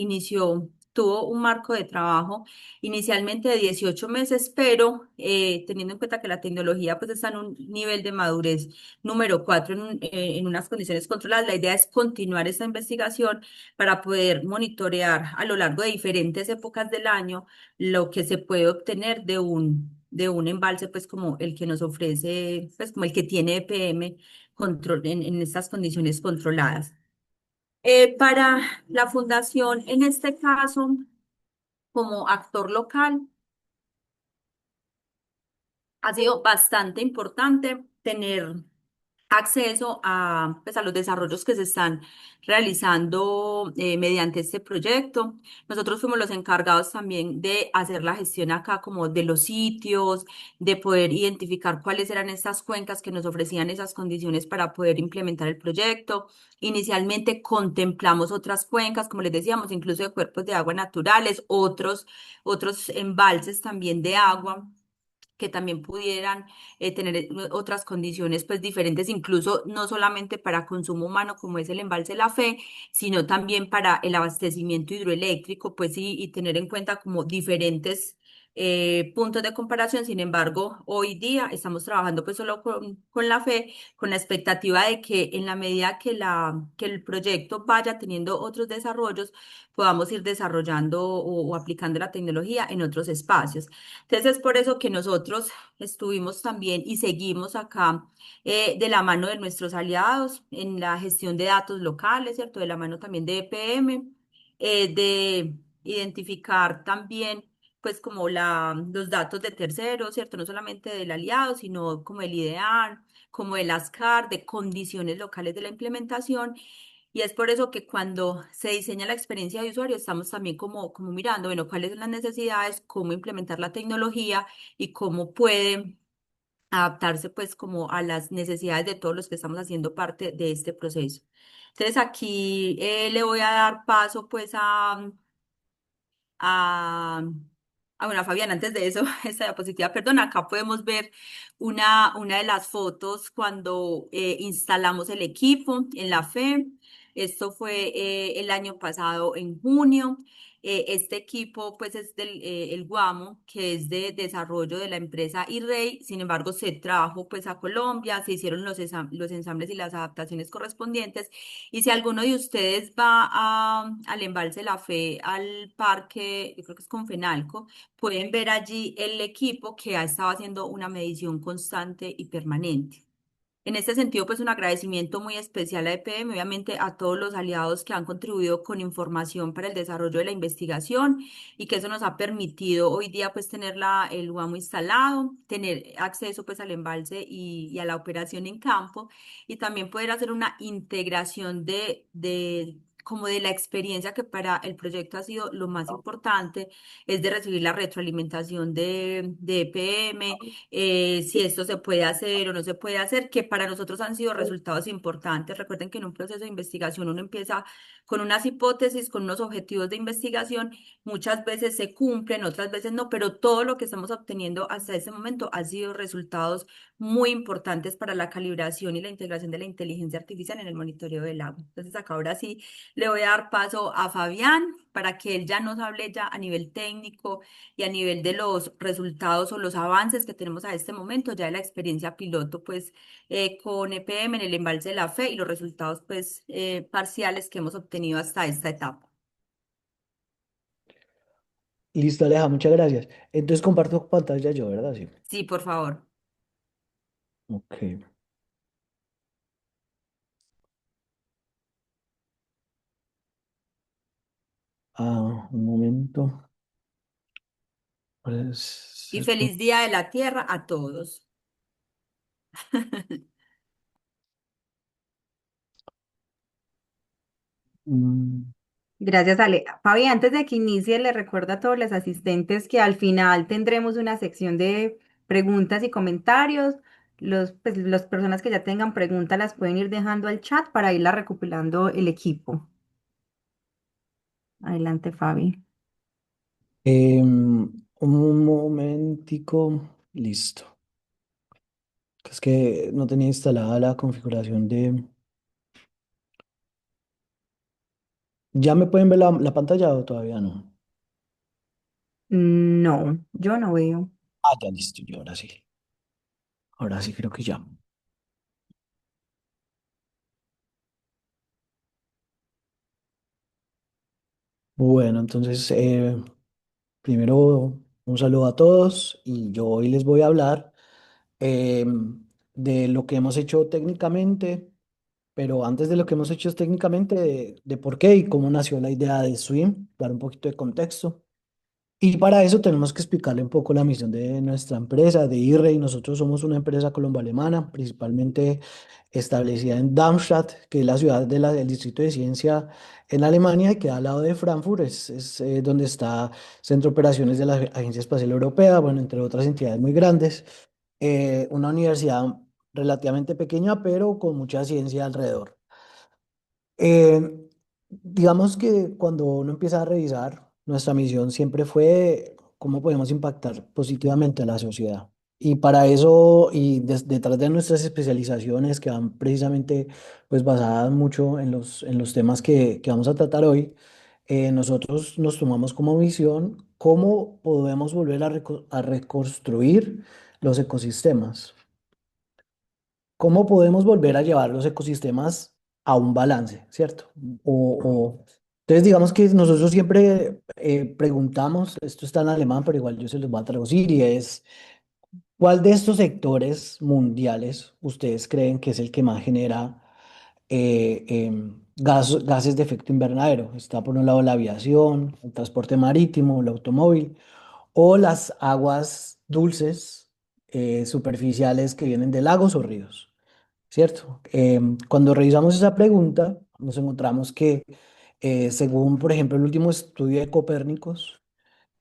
tuvo un marco de trabajo inicialmente de 18 meses, pero teniendo en cuenta que la tecnología pues está en un nivel de madurez número 4 en unas condiciones controladas, la idea es continuar esta investigación para poder monitorear a lo largo de diferentes épocas del año lo que se puede obtener de un embalse, pues como el que nos ofrece, pues como el que tiene EPM en estas condiciones controladas. Para la fundación, en este caso, como actor local, ha sido bastante importante tener acceso a, pues, a los desarrollos que se están realizando mediante este proyecto. Nosotros fuimos los encargados también de hacer la gestión acá como de los sitios, de poder identificar cuáles eran estas cuencas que nos ofrecían esas condiciones para poder implementar el proyecto. Inicialmente contemplamos otras cuencas, como les decíamos, incluso de cuerpos de agua naturales, otros embalses también de agua que también pudieran tener otras condiciones pues diferentes, incluso no solamente para consumo humano como es el embalse La Fe, sino también para el abastecimiento hidroeléctrico, pues y tener en cuenta como diferentes puntos de comparación. Sin embargo, hoy día estamos trabajando pues solo con La Fe, con la expectativa de que en la medida que el proyecto vaya teniendo otros desarrollos, podamos ir desarrollando o aplicando la tecnología en otros espacios. Entonces es por eso que nosotros estuvimos también y seguimos acá de la mano de nuestros aliados en la gestión de datos locales, ¿cierto? De la mano también de EPM, de identificar también pues como los datos de terceros, ¿cierto? No solamente del aliado, sino como el IDEAR, como el ASCAR, de condiciones locales de la implementación. Y es por eso que cuando se diseña la experiencia de usuario, estamos también como mirando, bueno, cuáles son las necesidades, cómo implementar la tecnología y cómo puede adaptarse pues como a las necesidades de todos los que estamos haciendo parte de este proceso. Entonces aquí le voy a dar paso pues a Bueno, Fabián, antes de eso, esa diapositiva, perdón, acá podemos ver una de las fotos cuando instalamos el equipo en la FE. Esto fue el año pasado en junio. Este equipo, pues, es el Guamo, que es de desarrollo de la empresa iRay. Sin embargo, se trajo, pues, a Colombia, se hicieron los ensambles y las adaptaciones correspondientes. Y si alguno de ustedes va al Embalse La Fe, al parque, yo creo que es Confenalco, pueden ver allí el equipo que ha estado haciendo una medición constante y permanente. En este sentido, pues un agradecimiento muy especial a EPM, obviamente a todos los aliados que han contribuido con información para el desarrollo de la investigación y que eso nos ha permitido hoy día pues tener el UAMO instalado, tener acceso pues al embalse y a la operación en campo y también poder hacer una integración de como de la experiencia que para el proyecto ha sido lo más importante, es de recibir la retroalimentación de EPM, si esto se puede hacer o no se puede hacer, que para nosotros han sido resultados importantes. Recuerden que en un proceso de investigación uno empieza con unas hipótesis, con unos objetivos de investigación, muchas veces se cumplen, otras veces no, pero todo lo que estamos obteniendo hasta ese momento ha sido resultados muy importantes para la calibración y la integración de la inteligencia artificial en el monitoreo del agua. Entonces, acá ahora sí le voy a dar paso a Fabián para que él ya nos hable ya a nivel técnico y a nivel de los resultados o los avances que tenemos a este momento, ya de la experiencia piloto, pues con EPM en el embalse de la fe y los resultados pues parciales que hemos obtenido hasta esta etapa. Listo, Aleja, muchas gracias. Entonces comparto pantalla yo, ¿verdad? Sí. Sí, por favor. Ok. Un momento. Y Pues, feliz Día de la Tierra a todos. mm, Gracias, Ale. Fabi, antes de que inicie, le recuerdo a todos los asistentes que al final tendremos una sección de preguntas y comentarios. Pues, las personas que ya tengan preguntas las pueden ir dejando al chat para irla recopilando el equipo. Adelante, Fabi. un momentico. Listo. Es que no tenía instalada la configuración de... ¿Ya me pueden ver la pantalla o todavía no? No, yo no veo. Ya listo, yo ahora sí. Ahora sí creo que ya. Bueno, entonces, primero un saludo a todos y yo hoy les voy a hablar de lo que hemos hecho técnicamente, pero antes de lo que hemos hecho técnicamente, de por qué y cómo nació la idea de Swim, dar un poquito de contexto. Y para eso tenemos que explicarle un poco la misión de nuestra empresa, de IRREI. Nosotros somos una empresa colombo-alemana, principalmente establecida en Darmstadt, que es la ciudad del Distrito de Ciencia en Alemania y queda al lado de Frankfurt, es donde está Centro de Operaciones de la Agencia Espacial Europea, bueno, entre otras entidades muy grandes. Una universidad relativamente pequeña, pero con mucha ciencia alrededor. Eh, digamos que cuando uno empieza a revisar, nuestra misión siempre fue cómo podemos impactar positivamente a la sociedad. Y para eso, y detrás de nuestras especializaciones que van precisamente pues basadas mucho en los temas que vamos a tratar hoy, nosotros nos tomamos como misión cómo podemos volver a reconstruir los ecosistemas. ¿Cómo podemos volver a llevar los ecosistemas a un balance, ¿cierto? Entonces, digamos que nosotros siempre preguntamos, esto está en alemán, pero igual yo se los voy a traducir, y es, ¿cuál de estos sectores mundiales ustedes creen que es el que más genera gases de efecto invernadero? Está por un lado la aviación, el transporte marítimo, el automóvil, o las aguas dulces superficiales que vienen de lagos o ríos. ¿Cierto? Cuando revisamos esa pregunta, nos encontramos que, según, por ejemplo, el último estudio de Copérnicos,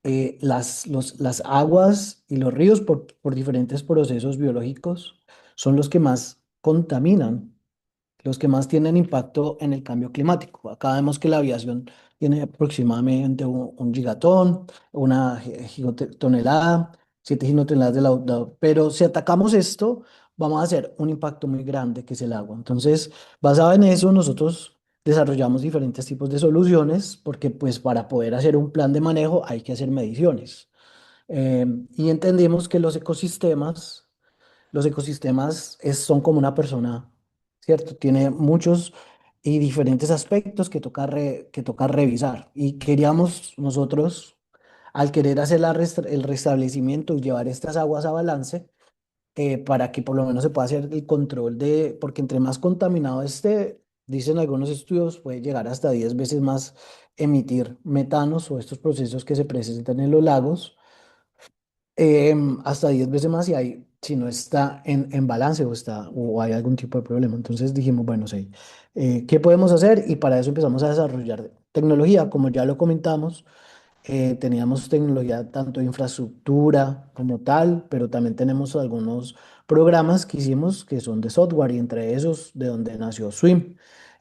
las aguas y los ríos, por diferentes procesos biológicos, son los que más contaminan los que más tienen impacto en el cambio climático. Acá vemos que la aviación tiene aproximadamente un gigatón, una gigatonelada, 7 gigatoneladas pero si atacamos esto, vamos a hacer un impacto muy grande que es el agua. Entonces, basado en eso, nosotros desarrollamos diferentes tipos de soluciones porque pues para poder hacer un plan de manejo hay que hacer mediciones. Y entendimos que los ecosistemas son como una persona, ¿cierto? Tiene muchos y diferentes aspectos que toca revisar. Y queríamos nosotros, al querer hacer el restablecimiento y llevar estas aguas a balance, para que por lo menos se pueda hacer el control porque entre más contaminado esté, dicen algunos estudios, puede llegar hasta 10 veces más emitir metanos o estos procesos que se presentan en los lagos, hasta 10 veces más si no está en balance o hay algún tipo de problema. Entonces dijimos, bueno, sí, ¿qué podemos hacer? Y para eso empezamos a desarrollar tecnología, como ya lo comentamos. Teníamos tecnología tanto de infraestructura como tal, pero también tenemos algunos programas que hicimos que son de software y entre esos de donde nació Swim,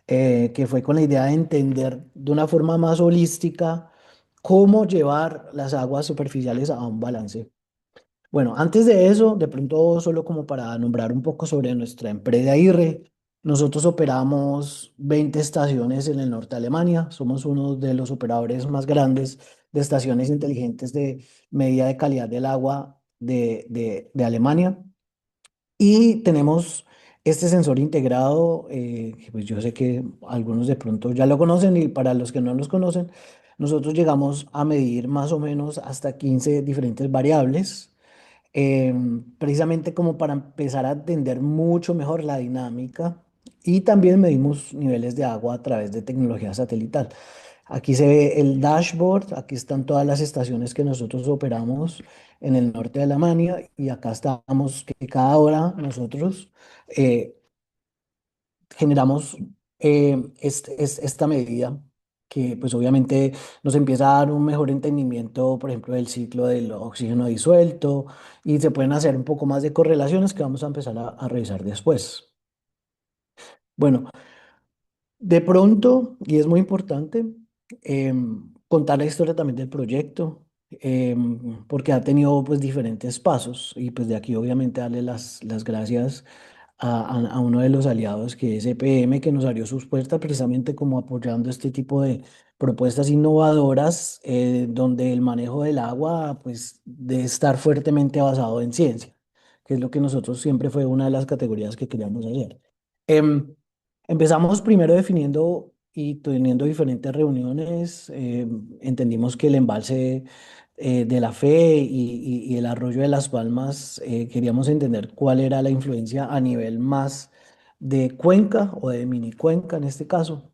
que fue con la idea de entender de una forma más holística cómo llevar las aguas superficiales a un balance. Bueno, antes de eso, de pronto solo como para nombrar un poco sobre nuestra empresa IRRE, nosotros operamos 20 estaciones en el norte de Alemania, somos uno de los operadores más grandes de estaciones inteligentes de medida de calidad del agua de Alemania y tenemos este sensor integrado, que pues yo sé que algunos de pronto ya lo conocen y para los que no los conocen, nosotros llegamos a medir más o menos hasta 15 diferentes variables, precisamente como para empezar a entender mucho mejor la dinámica y también medimos niveles de agua a través de tecnología satelital. Aquí se ve el dashboard, aquí están todas las estaciones que nosotros operamos en el norte de Alemania y acá estamos que cada hora nosotros eh, generamos esta medida que pues obviamente nos empieza a dar un mejor entendimiento, por ejemplo, del ciclo del oxígeno disuelto y se pueden hacer un poco más de correlaciones que vamos a empezar a revisar después. Bueno, de pronto, y es muy importante, contar la historia también del proyecto, porque ha tenido pues diferentes pasos y pues de aquí obviamente darle las gracias a uno de los aliados que es EPM, que nos abrió sus puertas precisamente como apoyando este tipo de propuestas innovadoras, donde el manejo del agua pues debe estar fuertemente basado en ciencia, que es lo que nosotros siempre fue una de las categorías que queríamos hacer. Em, Empezamos primero definiendo y teniendo diferentes reuniones. Entendimos que el embalse de la Fe y el arroyo de Las Palmas, queríamos entender cuál era la influencia a nivel más de cuenca o de mini cuenca en este caso.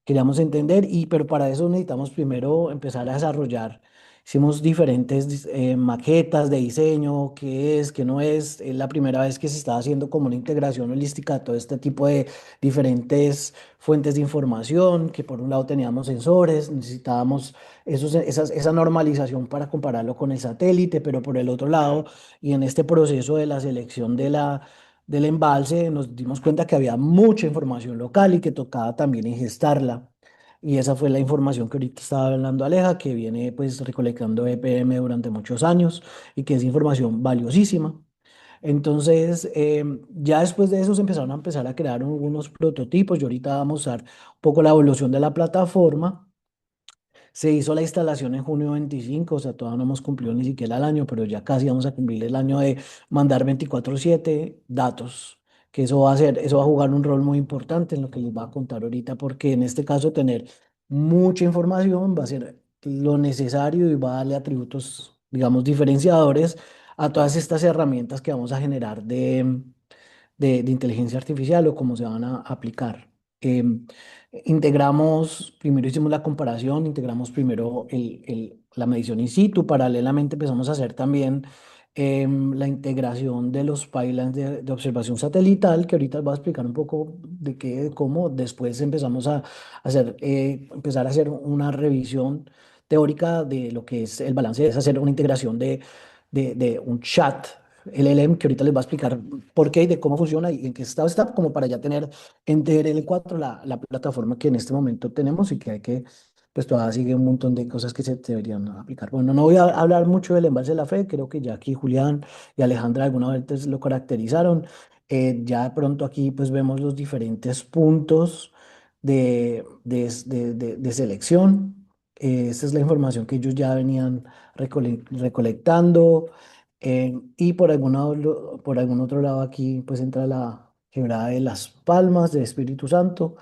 Queríamos entender, pero para eso necesitamos primero empezar a desarrollar. Hicimos diferentes maquetas de diseño, qué es, qué no es. Es la primera vez que se está haciendo como una integración holística de todo este tipo de diferentes fuentes de información, que por un lado teníamos sensores, necesitábamos esa normalización para compararlo con el satélite, pero por el otro lado, y en este proceso de la selección del embalse, nos dimos cuenta que había mucha información local y que tocaba también ingestarla. Y esa fue la información que ahorita estaba hablando Aleja, que viene pues recolectando EPM durante muchos años y que es información valiosísima. Entonces, ya después de eso se empezaron a empezar a crear algunos prototipos. Yo ahorita vamos a mostrar un poco la evolución de la plataforma. Se hizo la instalación en junio 25, o sea, todavía no hemos cumplido ni siquiera el año, pero ya casi vamos a cumplir el año de mandar 24/7 datos, que eso va a jugar un rol muy importante en lo que les voy a contar ahorita, porque en este caso tener mucha información va a ser lo necesario y va a darle atributos, digamos, diferenciadores a todas estas herramientas que vamos a generar de inteligencia artificial o cómo se van a aplicar. Em, primero hicimos la comparación, integramos primero la medición in situ, paralelamente empezamos a hacer también la integración de los pipelines de observación satelital, que ahorita voy a explicar un poco de qué, de cómo. Después empezamos a empezar a hacer una revisión teórica de lo que es el balance, es hacer una integración de un chat LLM, que ahorita les va a explicar por qué y de cómo funciona y en qué estado está, como para ya tener en TRL4 la plataforma que en este momento tenemos y que hay que, pues todavía sigue un montón de cosas que se deberían aplicar. Bueno, no voy a hablar mucho del embalse de la fe, creo que ya aquí Julián y Alejandra alguna vez lo caracterizaron. Ya de pronto aquí pues vemos los diferentes puntos de selección. Esta es la información que ellos ya venían recolectando. Y por algún otro lado aquí pues entra la quebrada de Las Palmas de Espíritu Santo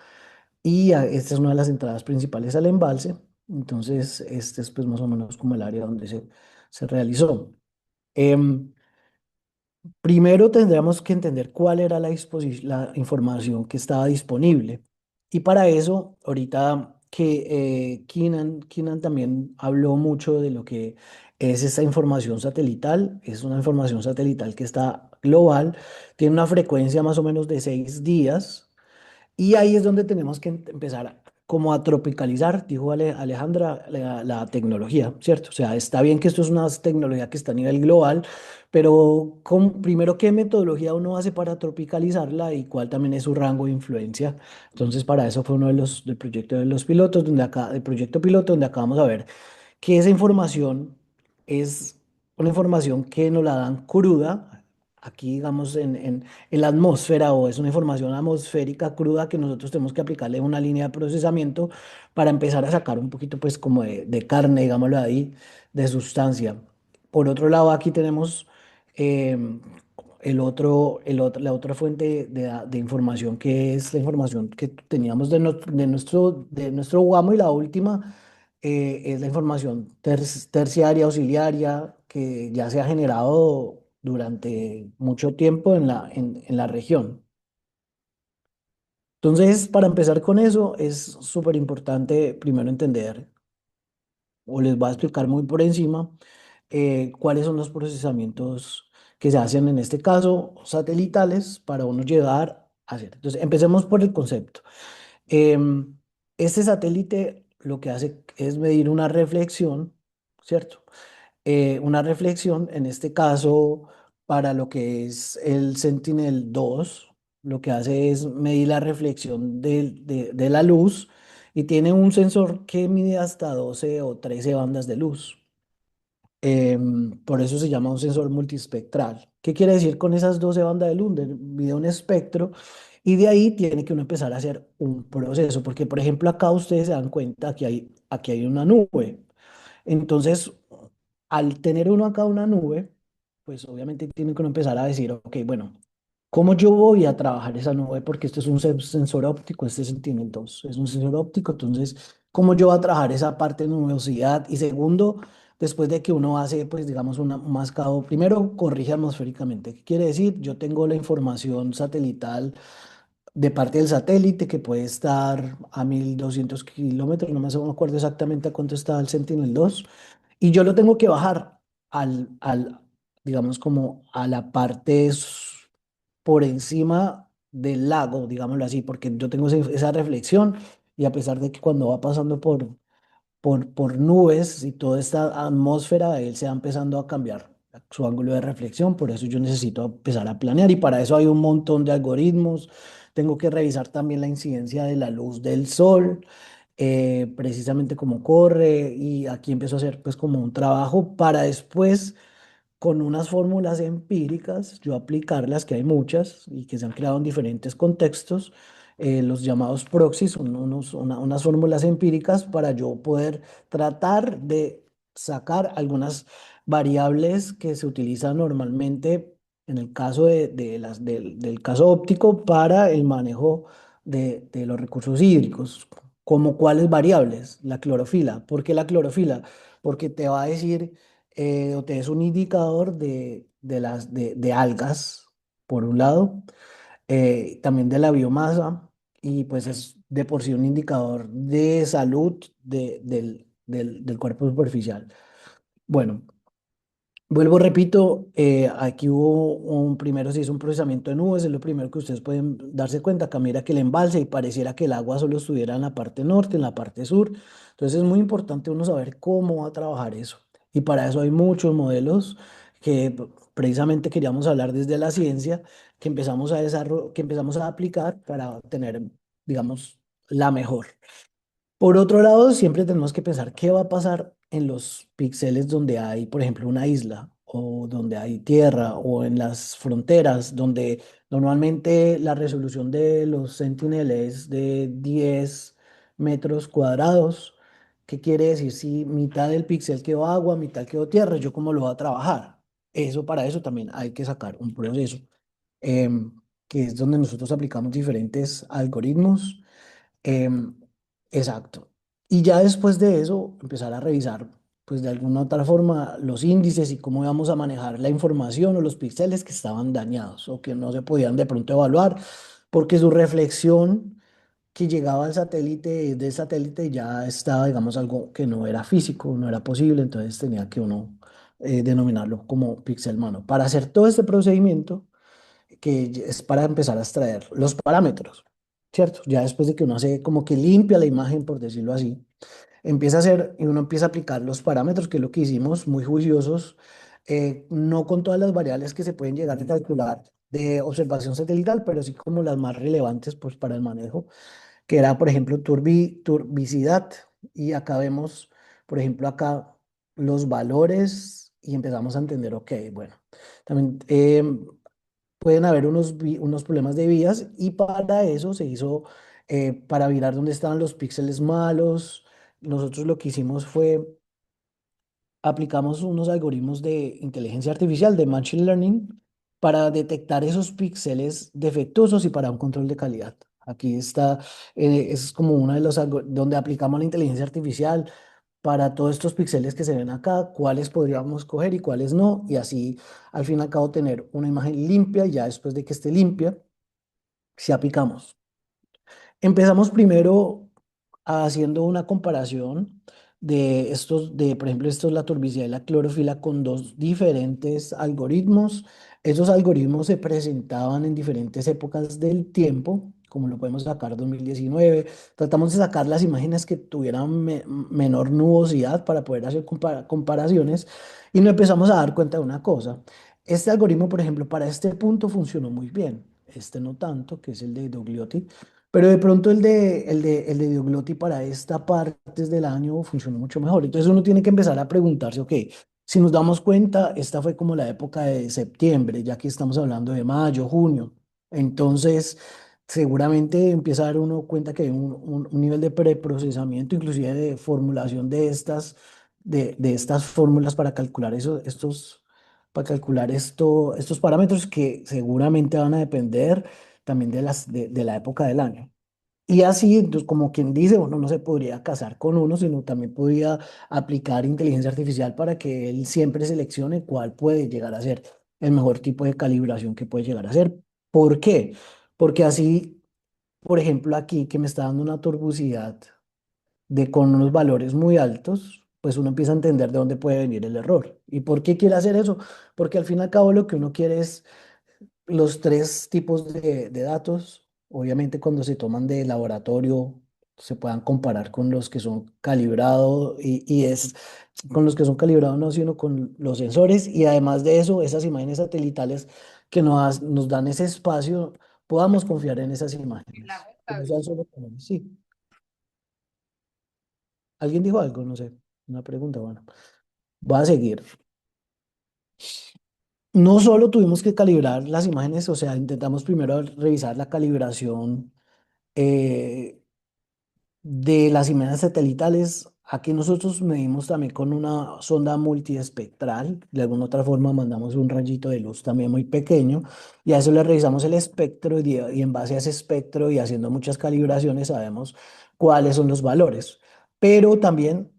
y esta es una de las entradas principales al embalse. Entonces este es pues más o menos como el área donde se realizó. Em, Primero tendríamos que entender cuál era la información que estaba disponible. Y para eso, ahorita que Keenan también habló mucho de lo que es esta información satelital. Es una información satelital que está global, tiene una frecuencia más o menos de 6 días. Y ahí es donde tenemos que empezar como a tropicalizar, dijo Alejandra, la tecnología, ¿cierto? O sea, está bien que esto es una tecnología que está a nivel global, pero primero, ¿qué metodología uno hace para tropicalizarla y cuál también es su rango de influencia? Entonces, para eso fue uno del proyecto de los pilotos, del proyecto piloto, donde acabamos de ver que esa información es una información que nos la dan cruda, aquí digamos en la atmósfera, o es una información atmosférica cruda que nosotros tenemos que aplicarle una línea de procesamiento para empezar a sacar un poquito pues como de carne, digámoslo ahí, de sustancia. Por otro lado, aquí tenemos em, la otra fuente de información, que es la información que teníamos de nuestro UAMO, y la última es la información terciaria, auxiliaria, que ya se ha generado durante mucho tiempo en la región. Entonces, para empezar con eso, es súper importante primero entender, o les voy a explicar muy por encima, cuáles son los procesamientos que se hacen en este caso satelitales para uno llegar a hacer. Entonces, empecemos por el concepto. Em, este satélite lo que hace es medir una reflexión, ¿cierto? Una reflexión, en este caso, para lo que es el Sentinel-2, lo que hace es medir la reflexión de la luz y tiene un sensor que mide hasta 12 o 13 bandas de luz. Por eso se llama un sensor multiespectral. ¿Qué quiere decir con esas 12 bandas de luz? Mide un espectro y de ahí tiene que uno empezar a hacer un proceso, porque por ejemplo acá ustedes se dan cuenta que aquí hay una nube. Entonces, al tener uno acá una nube, pues obviamente tiene que uno empezar a decir, ok, bueno, ¿cómo yo voy a trabajar esa nube? Porque esto es un sensor óptico, este Sentinel-2 es un sensor óptico, entonces, ¿cómo yo voy a trabajar esa parte de nubosidad? Y segundo, después de que uno hace, pues digamos, un mascado, primero corrige atmosféricamente. ¿Qué quiere decir? Yo tengo la información satelital de parte del satélite, que puede estar a 1200 kilómetros, no me acuerdo exactamente a cuánto está el Sentinel-2, y yo lo tengo que bajar digamos, como a la parte por encima del lago, digámoslo así, porque yo tengo esa reflexión, y a pesar de que cuando va pasando por nubes y toda esta atmósfera, él se va empezando a cambiar su ángulo de reflexión. Por eso yo necesito empezar a planear, y para eso hay un montón de algoritmos. Tengo que revisar también la incidencia de la luz del sol, precisamente cómo corre, y aquí empiezo a hacer pues como un trabajo para después, con unas fórmulas empíricas, yo aplicarlas, que hay muchas y que se han creado en diferentes contextos. Los llamados proxies son unas fórmulas empíricas para yo poder tratar de sacar algunas variables que se utilizan normalmente en el caso del caso óptico para el manejo de los recursos hídricos. ¿Como cuáles variables? La clorofila. ¿Por qué la clorofila? Porque te va a decir, o te es un indicador de algas, por un lado, también de la biomasa, y pues es de por sí un indicador de salud del cuerpo superficial. Bueno, vuelvo, repito, aquí primero se hizo un procesamiento de nubes, es lo primero que ustedes pueden darse cuenta. Acá mira que el embalse, y pareciera que el agua solo estuviera en la parte norte, en la parte sur. Entonces es muy importante uno saber cómo va a trabajar eso. Y para eso hay muchos modelos que precisamente queríamos hablar desde la ciencia que empezamos a aplicar para tener, digamos, la mejor. Por otro lado, siempre tenemos que pensar qué va a pasar en los píxeles donde hay, por ejemplo, una isla o donde hay tierra o en las fronteras donde normalmente la resolución de los Sentinel es de 10 metros cuadrados. ¿Qué quiere decir si mitad del píxel quedó agua, mitad quedó tierra? ¿Yo cómo lo voy a trabajar? Eso, para eso también hay que sacar un proceso, em, que es donde nosotros aplicamos diferentes algoritmos. Em, exacto. Y ya después de eso, empezar a revisar, pues de alguna otra forma, los índices y cómo íbamos a manejar la información o los píxeles que estaban dañados o que no se podían de pronto evaluar, porque su reflexión que llegaba al satélite, del satélite ya estaba, digamos, algo que no era físico, no era posible, entonces tenía que uno denominarlo como píxel mano. Para hacer todo este procedimiento, que es para empezar a extraer los parámetros, ¿cierto? Ya después de que uno hace como que limpia la imagen, por decirlo así, empieza a hacer y uno empieza a aplicar los parámetros, que es lo que hicimos, muy juiciosos, no con todas las variables que se pueden llegar a calcular de observación satelital, pero sí como las más relevantes pues, para el manejo, que era, por ejemplo, turbicidad. Y acá vemos, por ejemplo, acá los valores y empezamos a entender, ok, bueno, también pueden haber unos problemas de vías y para eso se hizo, para mirar dónde estaban los píxeles malos, nosotros lo que hicimos fue aplicamos unos algoritmos de inteligencia artificial, de Machine Learning, para detectar esos píxeles defectuosos y para un control de calidad. Aquí está, es como uno de los donde aplicamos la inteligencia artificial para todos estos píxeles que se ven acá, cuáles podríamos coger y cuáles no, y así al fin y al cabo tener una imagen limpia, y ya después de que esté limpia, si aplicamos. Empezamos primero haciendo una comparación de estos, por ejemplo, esto es la turbicidad y la clorofila con dos diferentes algoritmos. Esos algoritmos se presentaban en diferentes épocas del tiempo, como lo podemos sacar 2019. Tratamos de sacar las imágenes que tuvieran menor nubosidad para poder hacer comparaciones y nos empezamos a dar cuenta de una cosa. Este algoritmo, por ejemplo, para este punto funcionó muy bien. Este no tanto, que es el de Dogliotti, pero de pronto el de Dioglotti para esta parte del año funcionó mucho mejor. Entonces uno tiene que empezar a preguntarse, ok, si nos damos cuenta, esta fue como la época de septiembre, ya que estamos hablando de mayo, junio. Entonces, seguramente empieza a dar uno cuenta que hay un nivel de preprocesamiento, inclusive de formulación de estas fórmulas para calcular para calcular estos parámetros que seguramente van a depender también de la época del año. Y así, entonces, como quien dice, uno no se podría casar con uno, sino también podría aplicar inteligencia artificial para que él siempre seleccione cuál puede llegar a ser el mejor tipo de calibración que puede llegar a ser. ¿Por qué? Porque así, por ejemplo, aquí que me está dando una turbusidad con unos valores muy altos, pues uno empieza a entender de dónde puede venir el error. ¿Y por qué quiere hacer eso? Porque al fin y al cabo lo que uno quiere es los tres tipos de datos, obviamente cuando se toman de laboratorio, se puedan comparar con los que son calibrados y es con los que son calibrados no, sino con los sensores y además de eso, esas imágenes satelitales que nos dan ese espacio, podamos confiar en esas imágenes. Que no sean solo colores. Sí, ¿alguien dijo algo? No sé, una pregunta, bueno, voy a seguir. No solo tuvimos que calibrar las imágenes, o sea, intentamos primero revisar la calibración eh, de las imágenes satelitales. Aquí nosotros medimos también con una sonda multiespectral. De alguna otra forma mandamos un rayito de luz también muy pequeño y a eso le revisamos el espectro y en base a ese espectro y haciendo muchas calibraciones sabemos cuáles son los valores. Pero también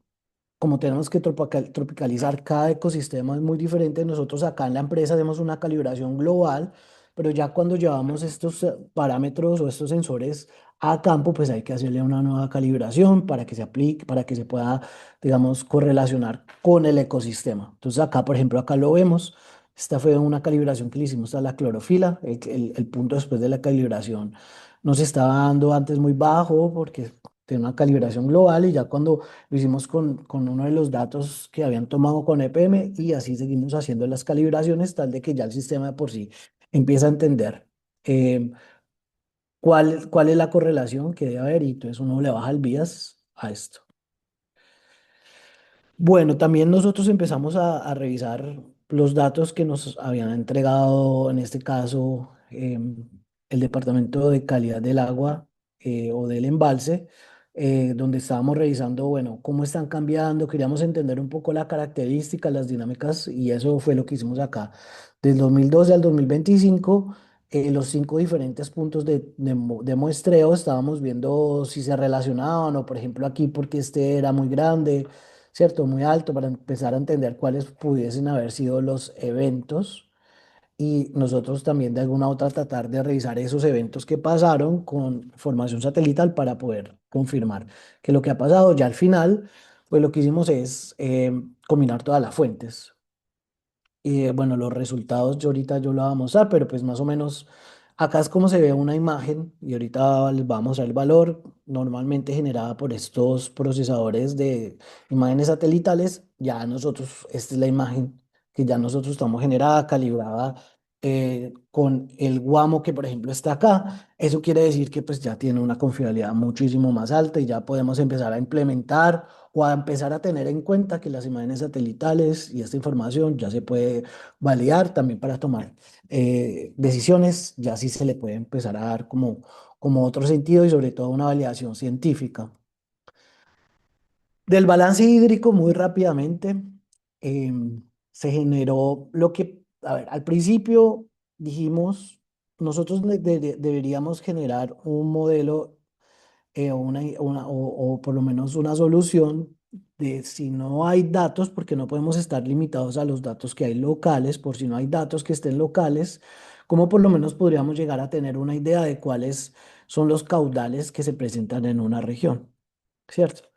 como tenemos que tropicalizar cada ecosistema es muy diferente, nosotros acá en la empresa hacemos una calibración global, pero ya cuando llevamos estos parámetros o estos sensores a campo, pues hay que hacerle una nueva calibración para que se aplique, para que se pueda, digamos, correlacionar con el ecosistema. Entonces acá, por ejemplo, acá lo vemos. Esta fue una calibración que le hicimos a la clorofila. El punto después de la calibración nos estaba dando antes muy bajo porque tener una calibración global y ya cuando lo hicimos con uno de los datos que habían tomado con EPM y así seguimos haciendo las calibraciones tal de que ya el sistema de por sí empieza a entender eh, cuál es la correlación que debe haber y entonces uno le baja el bias a esto. Bueno, también nosotros empezamos a revisar los datos que nos habían entregado, en este caso, el Departamento de Calidad del Agua o del embalse, donde estábamos revisando, bueno, cómo están cambiando, queríamos entender un poco la característica, las dinámicas, y eso fue lo que hicimos acá. Del 2012 al 2025, los 5 diferentes puntos de muestreo, estábamos viendo si se relacionaban, o por ejemplo aquí, porque este era muy grande, ¿cierto? Muy alto para empezar a entender cuáles pudiesen haber sido los eventos y nosotros también de alguna otra tratar de revisar esos eventos que pasaron con formación satelital para poder confirmar que lo que ha pasado ya al final, pues lo que hicimos es combinar todas las fuentes. Y bueno, los resultados yo lo voy a mostrar, pero pues más o menos acá es como se ve una imagen y ahorita les vamos a mostrar el valor normalmente generada por estos procesadores de imágenes satelitales. Ya nosotros, esta es la imagen que ya nosotros estamos generada, calibrada con el guamo que por ejemplo está acá. Eso quiere decir que pues ya tiene una confiabilidad muchísimo más alta y ya podemos empezar a implementar o a empezar a tener en cuenta que las imágenes satelitales y esta información ya se puede validar también para tomar decisiones, ya sí se le puede empezar a dar como otro sentido y sobre todo una validación científica. Del balance hídrico, muy rápidamente, se generó lo que, a ver, al principio dijimos, nosotros deberíamos generar un modelo o por lo menos una solución de si no hay datos, porque no podemos estar limitados a los datos que hay locales, por si no hay datos que estén locales, ¿cómo por lo menos podríamos llegar a tener una idea de cuáles son los caudales que se presentan en una región? ¿Cierto?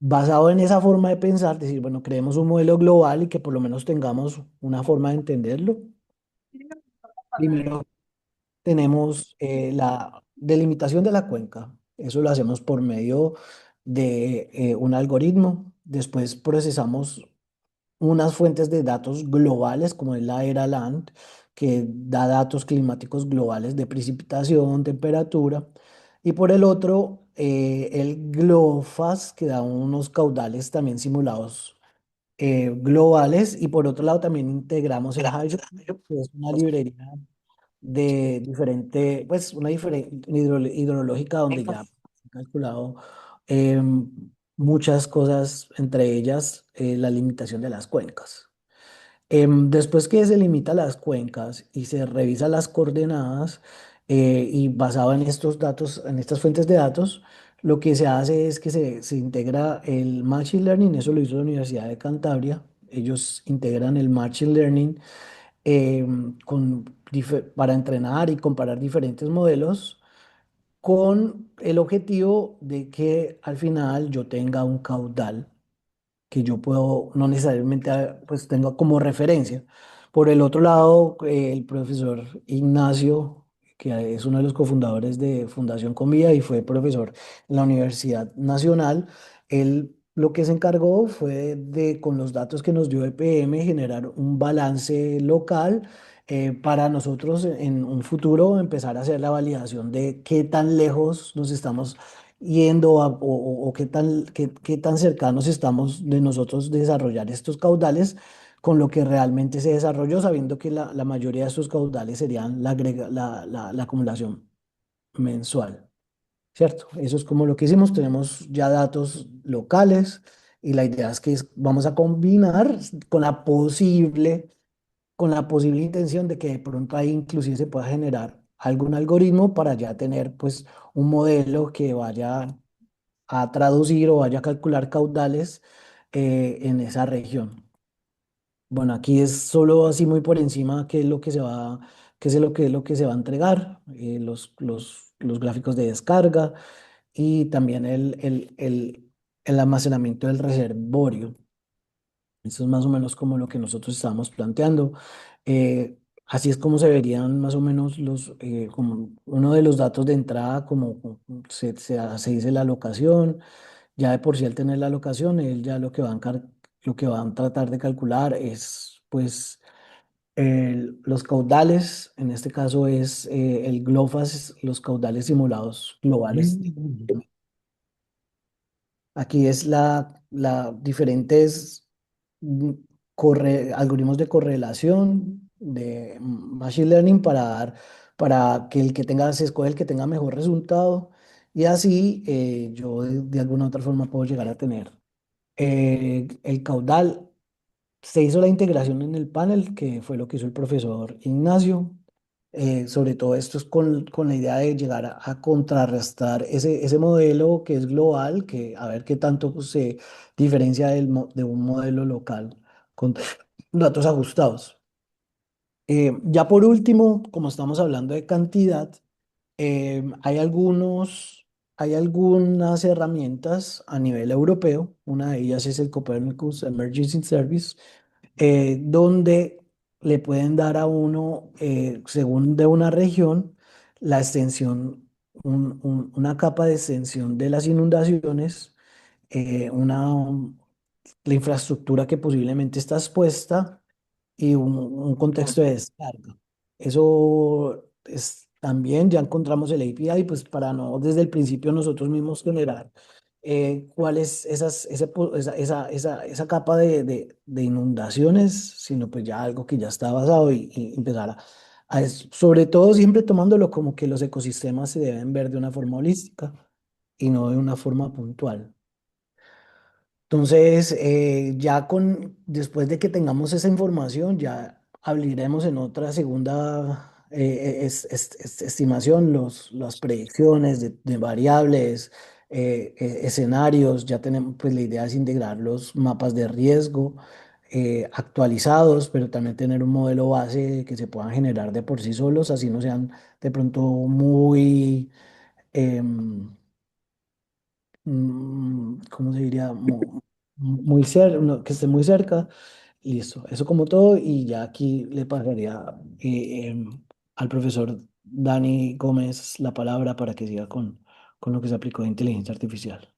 Basado en esa forma de pensar, decir, bueno, creemos un modelo global y que por lo menos tengamos una forma de entenderlo. Primero tenemos la delimitación de la cuenca. Eso lo hacemos por medio de un algoritmo. Después procesamos unas fuentes de datos globales, como es la era land, que da datos climáticos globales de precipitación, temperatura. Y por el otro, el GLOFAS, que da unos caudales también simulados globales. Y por otro lado, también integramos el Hydro, que es una librería de diferente, pues una diferente hidrológica donde ya he calculado em, muchas cosas, entre ellas la limitación de las cuencas. Después que se limita las cuencas y se revisa las coordenadas y basado en estos datos, en estas fuentes de datos, lo que se hace es que se integra el Machine Learning, eso lo hizo la Universidad de Cantabria. Ellos integran el Machine Learning para entrenar y comparar diferentes modelos con el objetivo de que al final yo tenga un caudal que yo puedo, no necesariamente pues tenga como referencia. Por el otro lado, el profesor Ignacio, que es uno de los cofundadores de Fundación Comida y fue profesor en la Universidad Nacional, él lo que se encargó fue de, con los datos que nos dio EPM, generar un balance local para nosotros en un futuro empezar a hacer la validación de qué tan lejos nos estamos yendo o qué tan cercanos estamos de nosotros desarrollar estos caudales con lo que realmente se desarrolló, sabiendo que la mayoría de estos caudales serían la acumulación mensual, ¿cierto? Eso es como lo que hicimos, tenemos ya datos locales y la idea es que vamos a combinar con la posible intención de que de pronto ahí inclusive se pueda generar algún algoritmo para ya tener pues un modelo que vaya a traducir o vaya a calcular caudales en esa región. Bueno, aquí es solo así muy por encima qué es lo que se va, qué es lo que se va a entregar, los gráficos de descarga y también el almacenamiento del reservorio. Eso es más o menos como lo que nosotros estamos planteando. Así es como se verían más o menos como uno de los datos de entrada, como se dice la locación. Ya de por sí al tener la locación, él ya lo que van a tratar de calcular es pues los caudales, en este caso es el GLOFASS, los caudales simulados globales. Mm. Aquí es la diferentes mm, algoritmos de correlación de Machine Learning para que el que tenga, se escoge el que tenga mejor resultado y así yo de alguna u otra forma puedo llegar a tener el caudal. Se hizo la integración en el panel, que fue lo que hizo el profesor Ignacio. Sobre todo esto es con la idea de llegar a contrarrestar ese modelo que es global, que a ver qué tanto pues, se diferencia de un modelo local con datos ajustados. Ya por último, como estamos hablando de cantidad, hay algunas herramientas a nivel europeo. Una de ellas es el Copernicus Emerging Service, donde le pueden dar a uno, según de una región, la extensión, una capa de extensión de las inundaciones, eh, una, la infraestructura que posiblemente está expuesta y un contexto de descarga. Eso es también, ya encontramos el API, pues para no desde el principio nosotros mismos generar cuál es esa capa de inundaciones, sino pues ya algo que ya está basado y empezar sobre todo siempre tomándolo como que los ecosistemas se deben ver de una forma holística y no de una forma puntual. Entonces, después de que tengamos esa información, ya abriremos en otra segunda estimación las predicciones de variables, escenarios. Ya tenemos, pues la idea es integrar los mapas de riesgo actualizados, pero también tener un modelo base que se puedan generar de por sí solos, así no sean de pronto muy... em, ¿cómo se diría? Muy cerca, que esté muy cerca. Listo, eso como todo. Y ya aquí le pasaría al profesor Dani Gómez la palabra para que siga con lo que se aplicó de inteligencia artificial.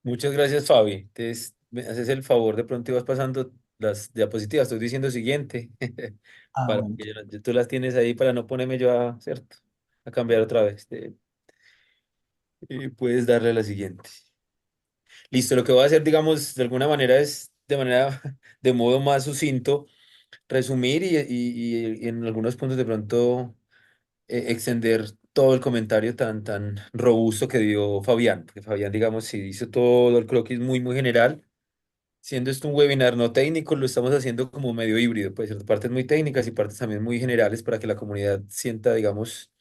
Muchas gracias, Fabi. Entonces, me haces el favor, de pronto ibas pasando las diapositivas. Estoy diciendo siguiente, Ah, para bueno. que tú las tienes ahí para no ponerme yo a, ¿cierto? A cambiar otra vez. Y puedes darle a la siguiente. Listo, lo que voy a hacer, digamos, de alguna manera es, de modo más sucinto, resumir y en algunos puntos de pronto extender todo el comentario tan robusto que dio Fabián. Porque Fabián, digamos, sí hizo todo el croquis muy general. Siendo esto un webinar no técnico, lo estamos haciendo como medio híbrido, puede ser partes muy técnicas y partes también muy generales para que la comunidad sienta, digamos,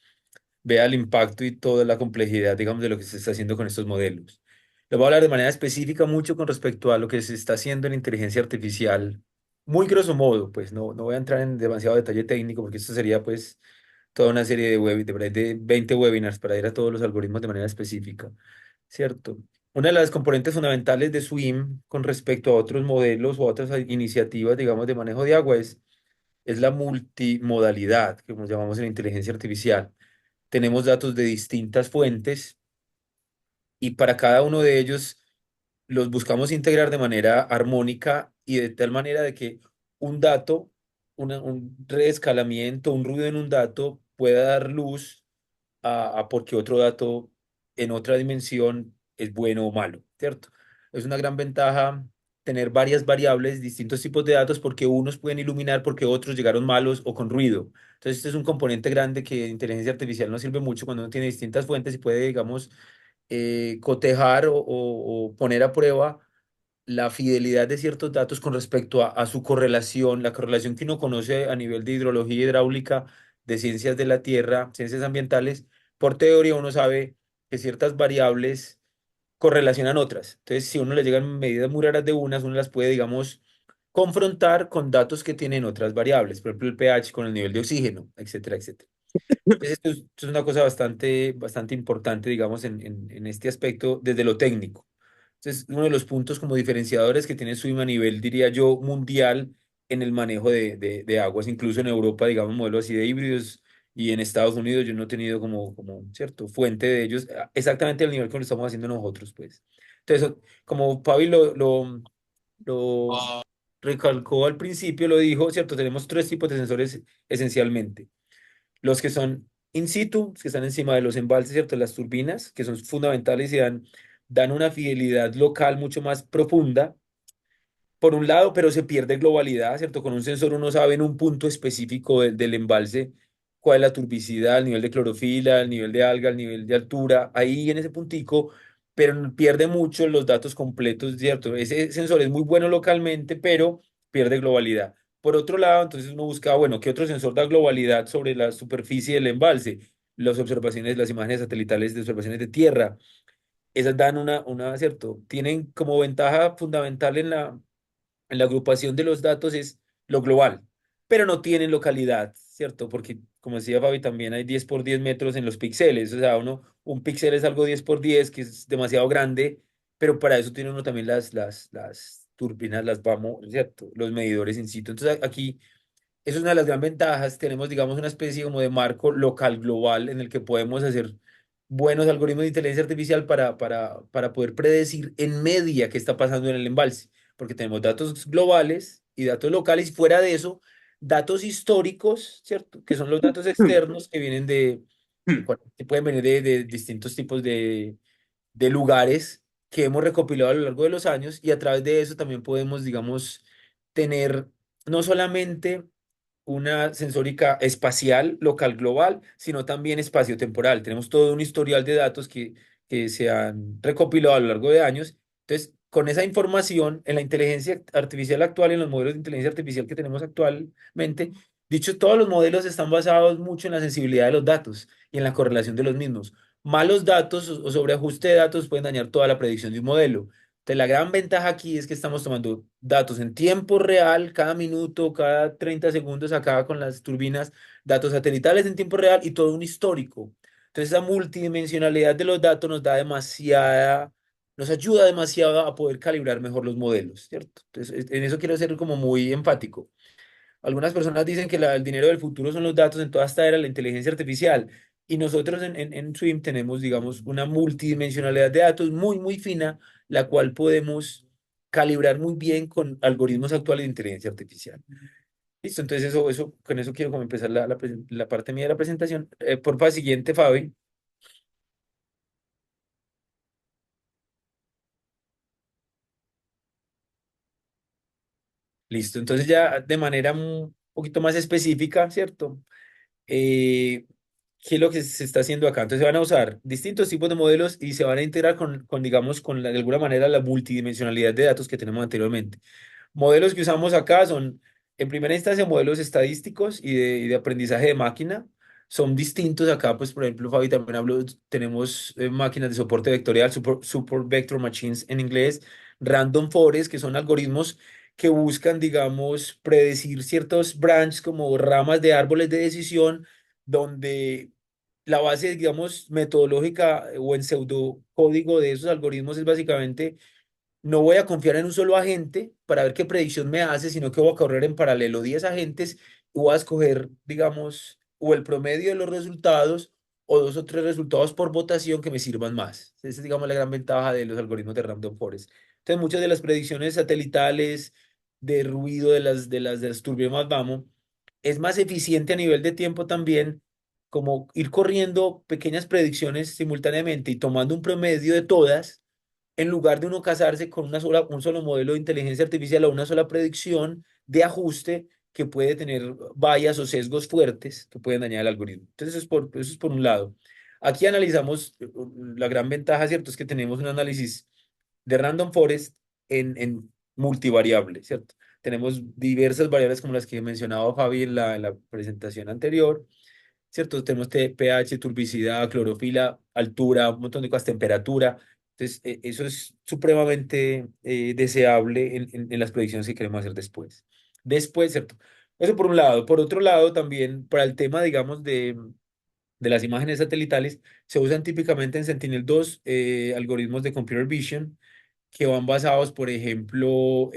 vea el impacto y toda la complejidad, digamos, de lo que se está haciendo con estos modelos. Le voy a hablar de manera específica mucho con respecto a lo que se está haciendo en inteligencia artificial, muy grosso modo, pues no voy a entrar en demasiado detalle técnico porque esto sería pues toda una serie de 20 webinars para ir a todos los algoritmos de manera específica, ¿cierto? Una de las componentes fundamentales de SWIM con respecto a otros modelos o a otras iniciativas, digamos, de manejo de agua es la multimodalidad, que como llamamos en inteligencia artificial. Tenemos datos de distintas fuentes y para cada uno de ellos los buscamos integrar de manera armónica y de tal manera de que un dato, un reescalamiento, un ruido en un dato pueda dar luz a por qué otro dato en otra dimensión es bueno o malo, ¿cierto? Es una gran ventaja tener varias variables, distintos tipos de datos, porque unos pueden iluminar porque otros llegaron malos o con ruido. Entonces, este es un componente grande que inteligencia artificial nos sirve mucho cuando uno tiene distintas fuentes y puede, digamos, cotejar o poner a prueba la fidelidad de ciertos datos con respecto a su correlación, la correlación que uno conoce a nivel de hidrología hidráulica, de ciencias de la tierra, ciencias ambientales. Por teoría uno sabe que ciertas variables correlacionan otras. Entonces, si a uno le llegan medidas muy raras de unas, uno las puede, digamos, confrontar con datos que tienen otras variables, por ejemplo, el pH con el nivel de oxígeno, etcétera, etcétera. Entonces, esto es una cosa bastante importante, digamos, en este aspecto desde lo técnico. Entonces, uno de los puntos como diferenciadores que tiene Swim a nivel, diría yo, mundial, en el manejo de aguas. Incluso en Europa, digamos, modelos así de híbridos, y en Estados Unidos yo no he tenido cierto, fuente de ellos exactamente al nivel que lo estamos haciendo nosotros, pues. Entonces, como Fabi lo recalcó al principio, lo dijo, ¿cierto? Tenemos tres tipos de sensores esencialmente. Los que son in situ, que están encima de los embalses, ¿cierto? Las turbinas, que son fundamentales y dan una fidelidad local mucho más profunda por un lado, pero se pierde globalidad, ¿cierto? Con un sensor uno sabe en un punto específico del embalse cuál es la turbicidad, el nivel de clorofila, el nivel de alga, el nivel de altura, ahí en ese puntico, pero pierde mucho los datos completos, ¿cierto? Ese sensor es muy bueno localmente, pero pierde globalidad. Por otro lado, entonces uno busca, bueno, ¿qué otro sensor da globalidad sobre la superficie del embalse? Las observaciones, las imágenes satelitales de observaciones de tierra, esas dan ¿cierto? Tienen como ventaja fundamental en la agrupación de los datos es lo global, pero no tienen localidad, ¿cierto? Porque, como decía Fabi, también hay 10 por 10 metros en los píxeles, o sea, un píxel es algo 10 por 10 que es demasiado grande, pero para eso tiene uno también las turbinas, ¿cierto? Los medidores in situ. Entonces, aquí eso es una de las grandes ventajas. Tenemos, digamos, una especie como de marco local global en el que podemos hacer buenos algoritmos de inteligencia artificial para poder predecir en media qué está pasando en el embalse, porque tenemos datos globales y datos locales, y fuera de eso, datos históricos, ¿cierto? Que son los datos externos que vienen que pueden venir de distintos tipos de lugares que hemos recopilado a lo largo de los años, y a través de eso también podemos, digamos, tener no solamente una sensórica espacial, local, global, sino también espacio-temporal. Tenemos todo un historial de datos que se han recopilado a lo largo de años. Entonces, con esa información, en la inteligencia artificial actual, en los modelos de inteligencia artificial que tenemos actualmente, dicho, todos los modelos están basados mucho en la sensibilidad de los datos y en la correlación de los mismos. Malos datos o sobreajuste de datos pueden dañar toda la predicción de un modelo. Entonces, la gran ventaja aquí es que estamos tomando datos en tiempo real, cada minuto, cada 30 segundos, acá con las turbinas, datos satelitales en tiempo real y todo un histórico. Entonces, esa multidimensionalidad de los datos nos ayuda demasiado a poder calibrar mejor los modelos, ¿cierto? Entonces, en eso quiero ser como muy enfático. Algunas personas dicen que el dinero del futuro son los datos en toda esta era, la inteligencia artificial. Y nosotros en Swim tenemos, digamos, una multidimensionalidad de datos muy, muy fina, la cual podemos calibrar muy bien con algoritmos actuales de inteligencia artificial. Listo, entonces con eso quiero como empezar la parte mía de la presentación. Porfa, siguiente, Fabi. Listo, entonces ya de manera un poquito más específica, ¿cierto? eh, ¿Qué es lo que se está haciendo acá? Entonces se van a usar distintos tipos de modelos y se van a integrar digamos, de alguna manera la multidimensionalidad de datos que tenemos anteriormente. Modelos que usamos acá son, en primera instancia, modelos estadísticos y de aprendizaje de máquina. Son distintos acá, pues, por ejemplo, Fabi también habló, tenemos máquinas de soporte vectorial, support vector machines en inglés, random forest, que son algoritmos que buscan, digamos, predecir ciertos branches como ramas de árboles de decisión, donde la base, digamos, metodológica o en pseudocódigo de esos algoritmos es básicamente no voy a confiar en un solo agente para ver qué predicción me hace, sino que voy a correr en paralelo 10 agentes y voy a escoger, digamos, o el promedio de los resultados o dos o tres resultados por votación que me sirvan más. Esa es, digamos, la gran ventaja de los algoritmos de Random Forest. Entonces, muchas de las predicciones satelitales de ruido de las turbinas vamos, es más eficiente a nivel de tiempo también, como ir corriendo pequeñas predicciones simultáneamente y tomando un promedio de todas en lugar de uno casarse con un solo modelo de inteligencia artificial o una sola predicción de ajuste que puede tener vallas o sesgos fuertes que pueden dañar el algoritmo. Entonces, eso es por un lado. Aquí analizamos la gran ventaja, ¿cierto? Es que tenemos un análisis de random forest en multivariable, ¿cierto? Tenemos diversas variables como las que mencionaba Fabi en la presentación anterior, ¿cierto? Tenemos pH, turbicidad, clorofila, altura, un montón de cosas, temperatura. Entonces, eso es supremamente deseable en las predicciones que queremos hacer después. Después, ¿cierto? Eso por un lado. Por otro lado, también para el tema, digamos, de las imágenes satelitales, se usan típicamente en Sentinel-2 algoritmos de computer vision que van basados, por ejemplo,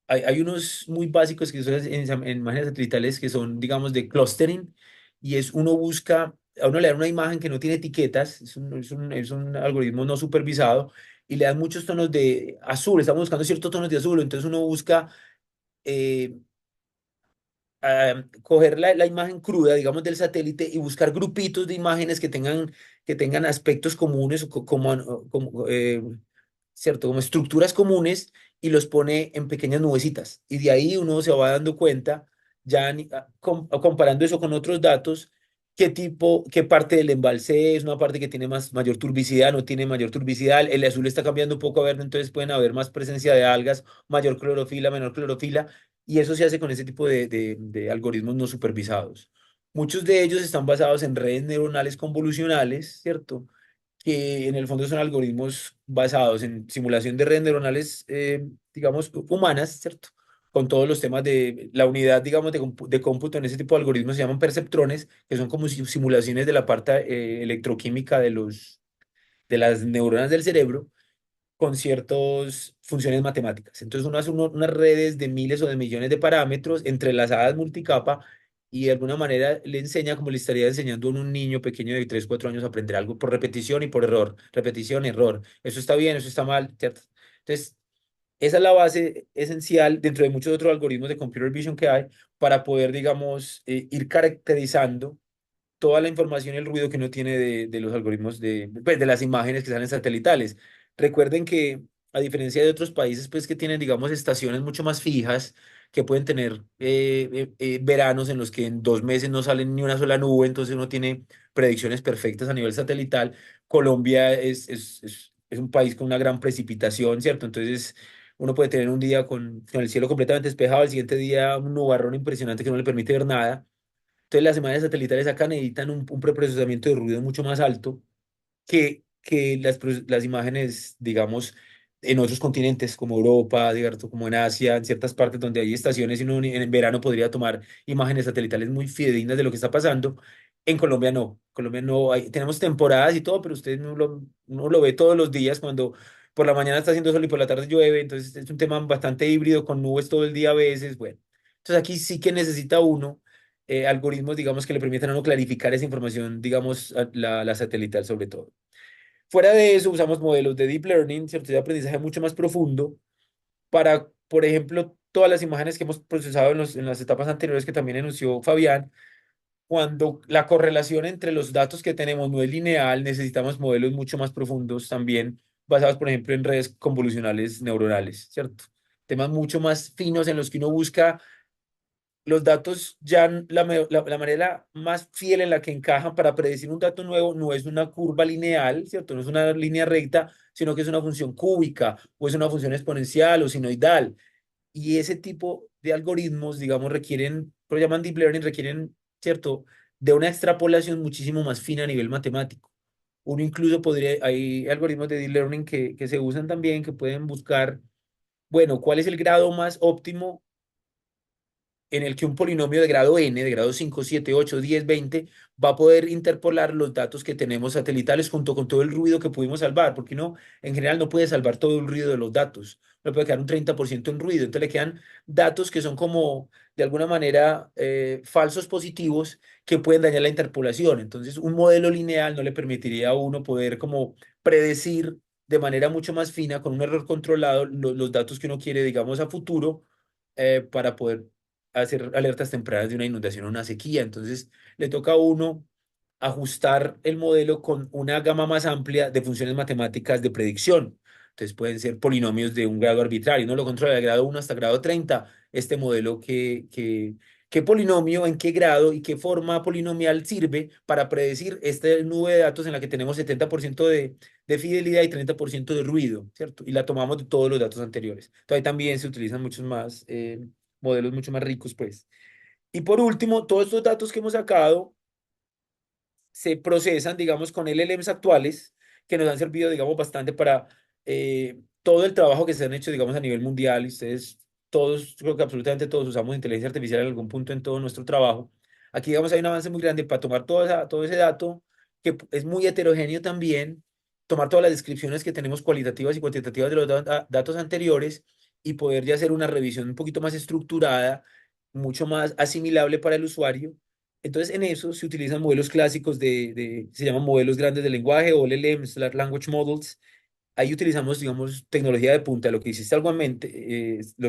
hay unos muy básicos que son en imágenes satelitales que son, digamos, de clustering, y es uno busca, a uno le dan una imagen que no tiene etiquetas, es un algoritmo no supervisado, y le dan muchos tonos de azul, estamos buscando ciertos tonos de azul, entonces uno busca eh, coger la imagen cruda, digamos, del satélite y buscar grupitos de imágenes que tengan aspectos comunes, ¿cierto? Como estructuras comunes, y los pone en pequeñas nubecitas. Y de ahí uno se va dando cuenta, ya comparando eso con otros datos, qué parte del embalse es una parte que tiene mayor turbicidad, no tiene mayor turbicidad. El azul está cambiando un poco a verde, entonces pueden haber más presencia de algas, mayor clorofila, menor clorofila, y eso se hace con ese tipo de algoritmos no supervisados. Muchos de ellos están basados en redes neuronales convolucionales, ¿cierto? Que en el fondo son algoritmos basados en simulación de redes neuronales, digamos, humanas, ¿cierto? Con todos los temas de la unidad, digamos, de cómputo en ese tipo de algoritmos se llaman perceptrones, que son como simulaciones de la parte electroquímica de las neuronas del cerebro con ciertas funciones matemáticas. Entonces uno hace unas redes de miles o de millones de parámetros entrelazadas multicapa, y de alguna manera le enseña como le estaría enseñando a un niño pequeño de 3 4 años a aprender algo por repetición y por error, repetición, error. Eso está bien, eso está mal, ¿cierto? Entonces, esa es la base esencial dentro de muchos otros algoritmos de computer vision que hay para poder, digamos, ir caracterizando toda la información y el ruido que uno tiene de los algoritmos pues, de las imágenes que salen satelitales. Recuerden que, a diferencia de otros países, pues que tienen, digamos, estaciones mucho más fijas, que pueden tener veranos en los que en 2 meses no salen ni una sola nube, entonces uno tiene predicciones perfectas a nivel satelital. Colombia es un país con una gran precipitación, ¿cierto? Entonces uno puede tener un día con el cielo completamente despejado, al siguiente día un nubarrón impresionante que no le permite ver nada. Entonces las imágenes satelitales acá necesitan un preprocesamiento de ruido mucho más alto que las imágenes, digamos, en otros continentes como Europa, ¿cierto? Como en Asia, en ciertas partes donde hay estaciones, y uno en verano podría tomar imágenes satelitales muy fidedignas de lo que está pasando. En Colombia no. Colombia no hay, tenemos temporadas y todo, pero usted no lo ve todos los días, cuando por la mañana está haciendo sol y por la tarde llueve. Entonces es un tema bastante híbrido, con nubes todo el día a veces. Bueno, entonces aquí sí que necesita uno algoritmos, digamos, que le permitan a uno clarificar esa información, digamos, la satelital sobre todo. Fuera de eso, usamos modelos de deep learning, ¿cierto? De aprendizaje mucho más profundo para, por ejemplo, todas las imágenes que hemos procesado en las etapas anteriores que también enunció Fabián. Cuando la correlación entre los datos que tenemos no es lineal, necesitamos modelos mucho más profundos también, basados, por ejemplo, en redes convolucionales neuronales, ¿cierto? Temas mucho más finos en los que uno busca los datos, ya la manera más fiel en la que encajan para predecir un dato nuevo no es una curva lineal, ¿cierto? No es una línea recta, sino que es una función cúbica, o es una función exponencial o sinoidal. Y ese tipo de algoritmos, digamos, requieren, lo llaman deep learning, requieren, ¿cierto?, de una extrapolación muchísimo más fina a nivel matemático. Uno incluso podría, hay algoritmos de deep learning que se usan también, que pueden buscar, bueno, cuál es el grado más óptimo en el que un polinomio de grado n, de grado 5 7 8 10 20 va a poder interpolar los datos que tenemos satelitales junto con todo el ruido que pudimos salvar, porque uno en general no puede salvar todo el ruido de los datos, no puede quedar un 30% en ruido, entonces le quedan datos que son como, de alguna manera, falsos positivos, que pueden dañar la interpolación. Entonces un modelo lineal no le permitiría a uno poder como predecir de manera mucho más fina, con un error controlado, los datos que uno quiere, digamos, a futuro, para poder hacer alertas tempranas de una inundación o una sequía. Entonces, le toca a uno ajustar el modelo con una gama más amplia de funciones matemáticas de predicción. Entonces, pueden ser polinomios de un grado arbitrario. Uno lo controla de grado 1 hasta grado 30. Este modelo, qué polinomio, en qué grado y qué forma polinomial sirve para predecir esta nube de datos en la que tenemos 70% de fidelidad y 30% de ruido, ¿cierto? Y la tomamos de todos los datos anteriores. Entonces, ahí también se utilizan muchos más modelos mucho más ricos, pues. Y por último, todos estos datos que hemos sacado se procesan, digamos, con LLMs actuales, que nos han servido, digamos, bastante para todo el trabajo que se han hecho, digamos, a nivel mundial. Y ustedes, todos, creo que absolutamente todos usamos inteligencia artificial en algún punto en todo nuestro trabajo. Aquí, digamos, hay un avance muy grande para tomar todo ese dato, que es muy heterogéneo también, tomar todas las descripciones que tenemos cualitativas y cuantitativas de los datos anteriores, y poder ya hacer una revisión un poquito más estructurada, mucho más asimilable para el usuario. Entonces, en eso se utilizan modelos clásicos se llaman modelos grandes de lenguaje o LLMs, Large Language Models. Ahí utilizamos, digamos, tecnología de punta, lo que existe lo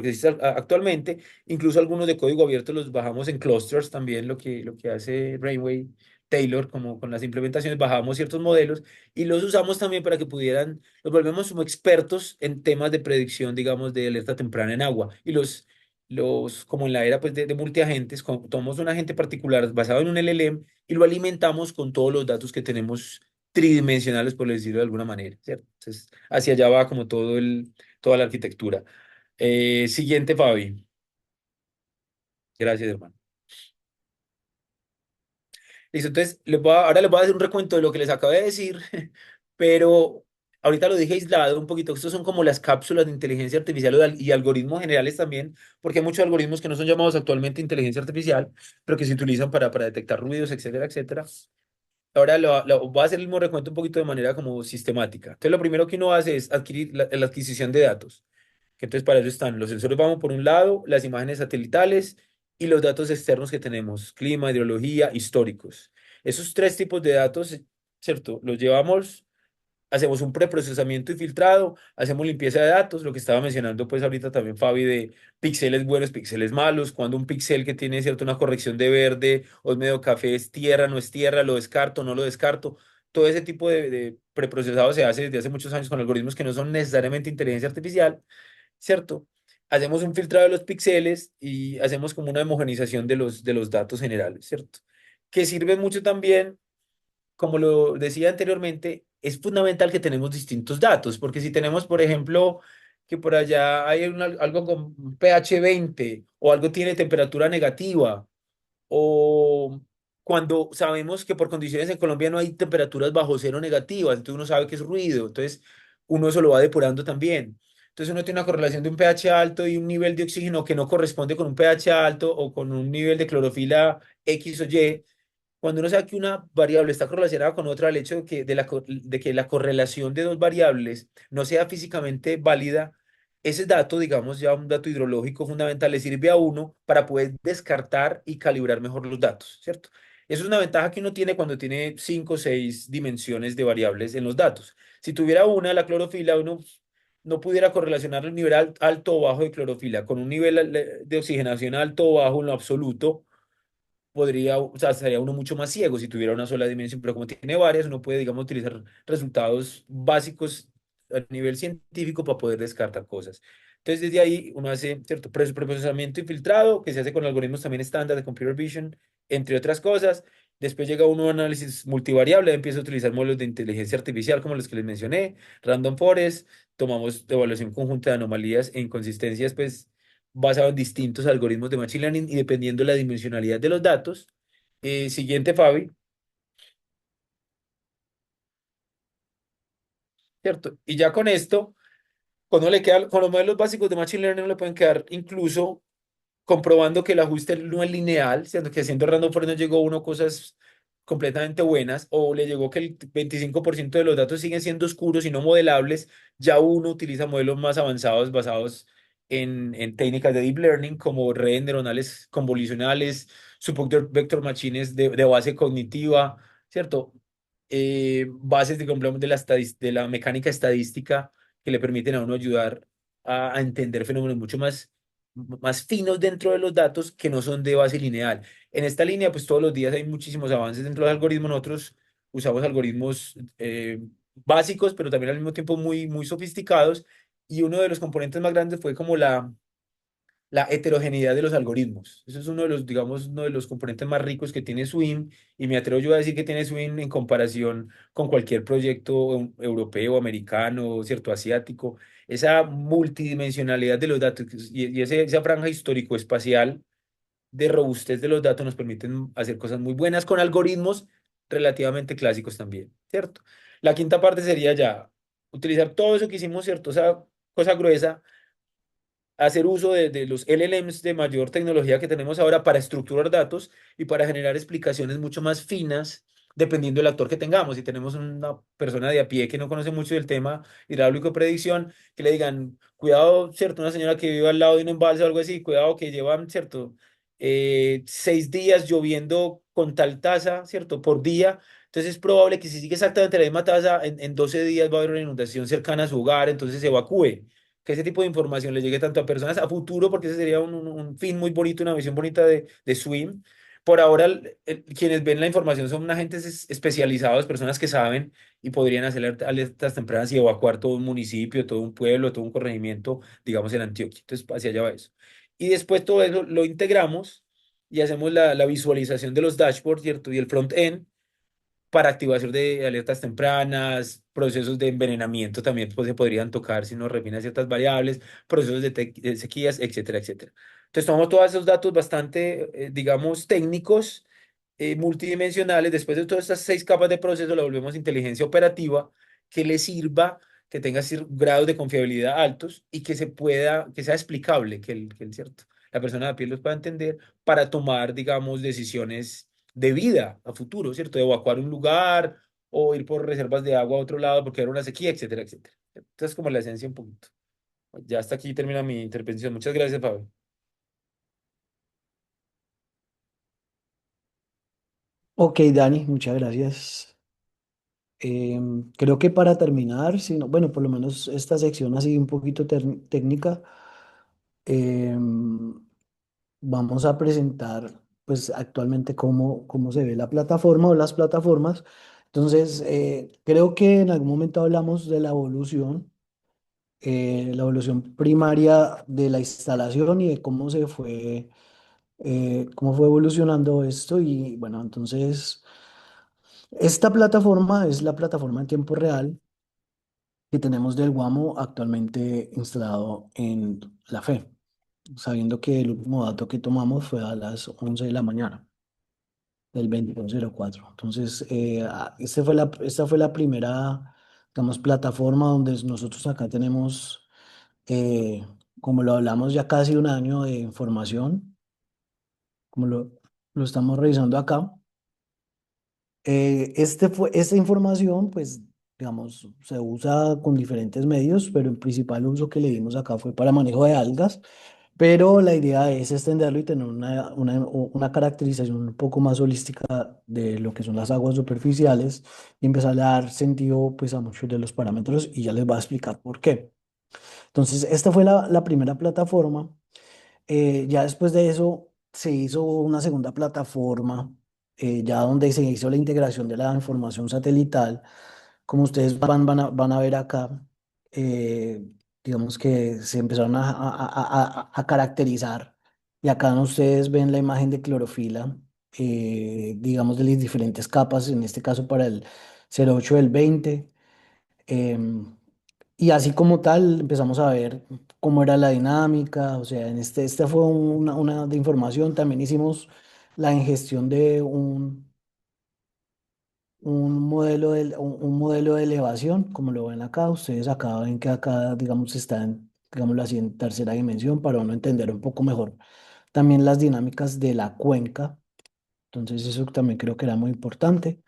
que existe actualmente, incluso algunos de código abierto los bajamos en clusters también, lo que hace Brainwave Taylor, como con las implementaciones, bajamos ciertos modelos y los usamos también para que los volvemos como expertos en temas de predicción, digamos, de alerta temprana en agua. Y como en la era pues, de multiagentes, tomamos un agente particular basado en un LLM y lo alimentamos con todos los datos que tenemos tridimensionales, por decirlo de alguna manera, ¿cierto? Entonces, hacia allá va como toda la arquitectura. Siguiente, Fabi. Gracias, hermano. Listo, entonces, ahora les voy a hacer un recuento de lo que les acabé de decir, pero ahorita lo dije aislado un poquito. Estos son como las cápsulas de inteligencia artificial y algoritmos generales también, porque hay muchos algoritmos que no son llamados actualmente inteligencia artificial, pero que se utilizan para detectar ruidos, etcétera, etcétera. Ahora voy a hacer el mismo recuento un poquito de manera como sistemática. Entonces, lo primero que uno hace es adquirir la adquisición de datos. Que entonces, para eso están los sensores, vamos por un lado, las imágenes satelitales y los datos externos que tenemos, clima, hidrología, históricos. Esos tres tipos de datos, ¿cierto? Los llevamos, hacemos un preprocesamiento y filtrado, hacemos limpieza de datos, lo que estaba mencionando pues ahorita también Fabi de píxeles buenos, píxeles malos, cuando un píxel que tiene cierto una corrección de verde o es medio café es tierra, no es tierra, lo descarto, no lo descarto. Todo ese tipo de preprocesado se hace desde hace muchos años con algoritmos que no son necesariamente inteligencia artificial, ¿cierto? Hacemos un filtrado de los píxeles y hacemos como una homogenización de los datos generales, ¿cierto? Que sirve mucho también, como lo decía anteriormente, es fundamental que tenemos distintos datos, porque si tenemos, por ejemplo, que por allá hay algo con pH 20 o algo tiene temperatura negativa, o cuando sabemos que por condiciones en Colombia no hay temperaturas bajo cero negativas, entonces uno sabe que es ruido, entonces uno eso lo va depurando también. Entonces uno tiene una correlación de un pH alto y un nivel de oxígeno que no corresponde con un pH alto o con un nivel de clorofila X o Y. Cuando uno sabe que una variable está correlacionada con otra, el hecho de que la correlación de dos variables no sea físicamente válida, ese dato, digamos, ya un dato hidrológico fundamental, le sirve a uno para poder descartar y calibrar mejor los datos, ¿cierto? Eso es una ventaja que uno tiene cuando tiene 5 o 6 dimensiones de variables en los datos. Si tuviera una, la clorofila, uno no pudiera correlacionar el nivel alto o bajo de clorofila con un nivel de oxigenación alto o bajo en lo absoluto, o sea, sería uno mucho más ciego si tuviera una sola dimensión, pero como tiene varias, uno puede, digamos, utilizar resultados básicos a nivel científico para poder descartar cosas. Entonces, desde ahí uno hace, ¿cierto? Preprocesamiento y filtrado, que se hace con algoritmos también estándar de computer vision, entre otras cosas. Después llega uno a análisis multivariable, empieza a utilizar modelos de inteligencia artificial como los que les mencioné, random forest, tomamos evaluación conjunta de anomalías e inconsistencias, pues basado en distintos algoritmos de Machine Learning y dependiendo de la dimensionalidad de los datos. Siguiente, Fabi, ¿cierto? Y ya con esto, cuando le queda, con los modelos básicos de Machine Learning le pueden quedar incluso comprobando que el ajuste no es lineal, siendo que haciendo random forest no llegó a uno cosas completamente buenas, o le llegó que el 25% de los datos siguen siendo oscuros y no modelables, ya uno utiliza modelos más avanzados basados en técnicas de deep learning como redes neuronales convolucionales, subvector vector machines de base cognitiva, ¿cierto? Bases de la mecánica estadística que le permiten a uno ayudar a entender fenómenos mucho más finos dentro de los datos que no son de base lineal. En esta línea, pues todos los días hay muchísimos avances dentro de los algoritmos. Nosotros usamos algoritmos básicos, pero también al mismo tiempo muy sofisticados. Y uno de los componentes más grandes fue como la heterogeneidad de los algoritmos. Eso es uno de los, digamos, uno de los componentes más ricos que tiene Swim, y me atrevo yo a decir que tiene Swim en comparación con cualquier proyecto europeo, americano, cierto, asiático. Esa multidimensionalidad de los datos y esa franja histórico-espacial de robustez de los datos nos permiten hacer cosas muy buenas con algoritmos relativamente clásicos también, ¿cierto? La quinta parte sería ya utilizar todo eso que hicimos, ¿cierto? Esa cosa gruesa, hacer uso de los LLMs de mayor tecnología que tenemos ahora para estructurar datos y para generar explicaciones mucho más finas dependiendo del actor que tengamos. Si tenemos una persona de a pie que no conoce mucho del tema hidráulico de predicción, que le digan, cuidado, ¿cierto? Una señora que vive al lado de un embalse o algo así, cuidado que llevan, ¿cierto? 6 días lloviendo con tal tasa, ¿cierto? Por día. Entonces es probable que si sigue exactamente la misma tasa, en 12 días va a haber una inundación cercana a su hogar, entonces se evacúe. Que ese tipo de información le llegue tanto a personas a futuro, porque ese sería un fin muy bonito, una visión bonita de Swim. Por ahora, quienes ven la información son agentes especializados, personas que saben y podrían hacer alertas tempranas y evacuar todo un municipio, todo un pueblo, todo un corregimiento, digamos, en Antioquia. Entonces, hacia allá va eso. Y después todo eso lo integramos y hacemos la visualización de los dashboards, ¿cierto? Y el front-end para activación de alertas tempranas, procesos de envenenamiento también pues, se podrían tocar si uno refina ciertas variables, procesos de sequías, etcétera, etcétera. Entonces tomamos todos esos datos bastante, digamos, técnicos, multidimensionales. Después de todas estas 6 capas de proceso, la volvemos inteligencia operativa que le sirva, que tenga grados de confiabilidad altos y que se pueda, que sea explicable, cierto, la persona de a pie los pueda entender para tomar, digamos, decisiones de vida a futuro, ¿cierto? De evacuar un lugar o ir por reservas de agua a otro lado porque era una sequía, etcétera, etcétera. Entonces, como la esencia un poquito. Ya hasta aquí termina mi intervención. Muchas gracias, Pablo. Ok, Dani, muchas gracias. Creo que para terminar, si no, bueno, por lo menos esta sección ha sido un poquito técnica. em, Vamos a presentar, pues, actualmente cómo se ve la plataforma o las plataformas. Entonces, creo que en algún momento hablamos de la evolución primaria de la instalación y de cómo fue evolucionando esto. Y bueno, entonces, esta plataforma es la plataforma en tiempo real que tenemos del Guamo actualmente instalado en la FE, sabiendo que el último dato que tomamos fue a las 11 de la mañana del 2204. Entonces, esta fue la primera, digamos, plataforma donde nosotros acá tenemos, eh, como lo hablamos, ya casi un año de información, como lo estamos revisando acá. Esta información, pues, digamos, se usa con diferentes medios, pero el principal uso que le dimos acá fue para manejo de algas, pero la idea es extenderlo y tener una caracterización un poco más holística de lo que son las aguas superficiales y empezar a dar sentido, pues, a muchos de los parámetros y ya les voy a explicar por qué. Entonces, esta fue la primera plataforma. Ya después de eso se hizo una segunda plataforma, ya donde se hizo la integración de la información satelital. Como ustedes van a ver acá, eh, digamos que se empezaron a caracterizar. Y acá ustedes ven la imagen de clorofila, digamos de las diferentes capas, en este caso para el 08 del 20. em, y así como tal, empezamos a ver cómo era la dinámica, o sea, esta fue una de información. También hicimos la ingestión de un modelo de elevación, como lo ven acá. Ustedes acá ven que acá, digamos, están, digámoslo así, en tercera dimensión para uno entender un poco mejor también las dinámicas de la cuenca. Entonces, eso también creo que era muy importante.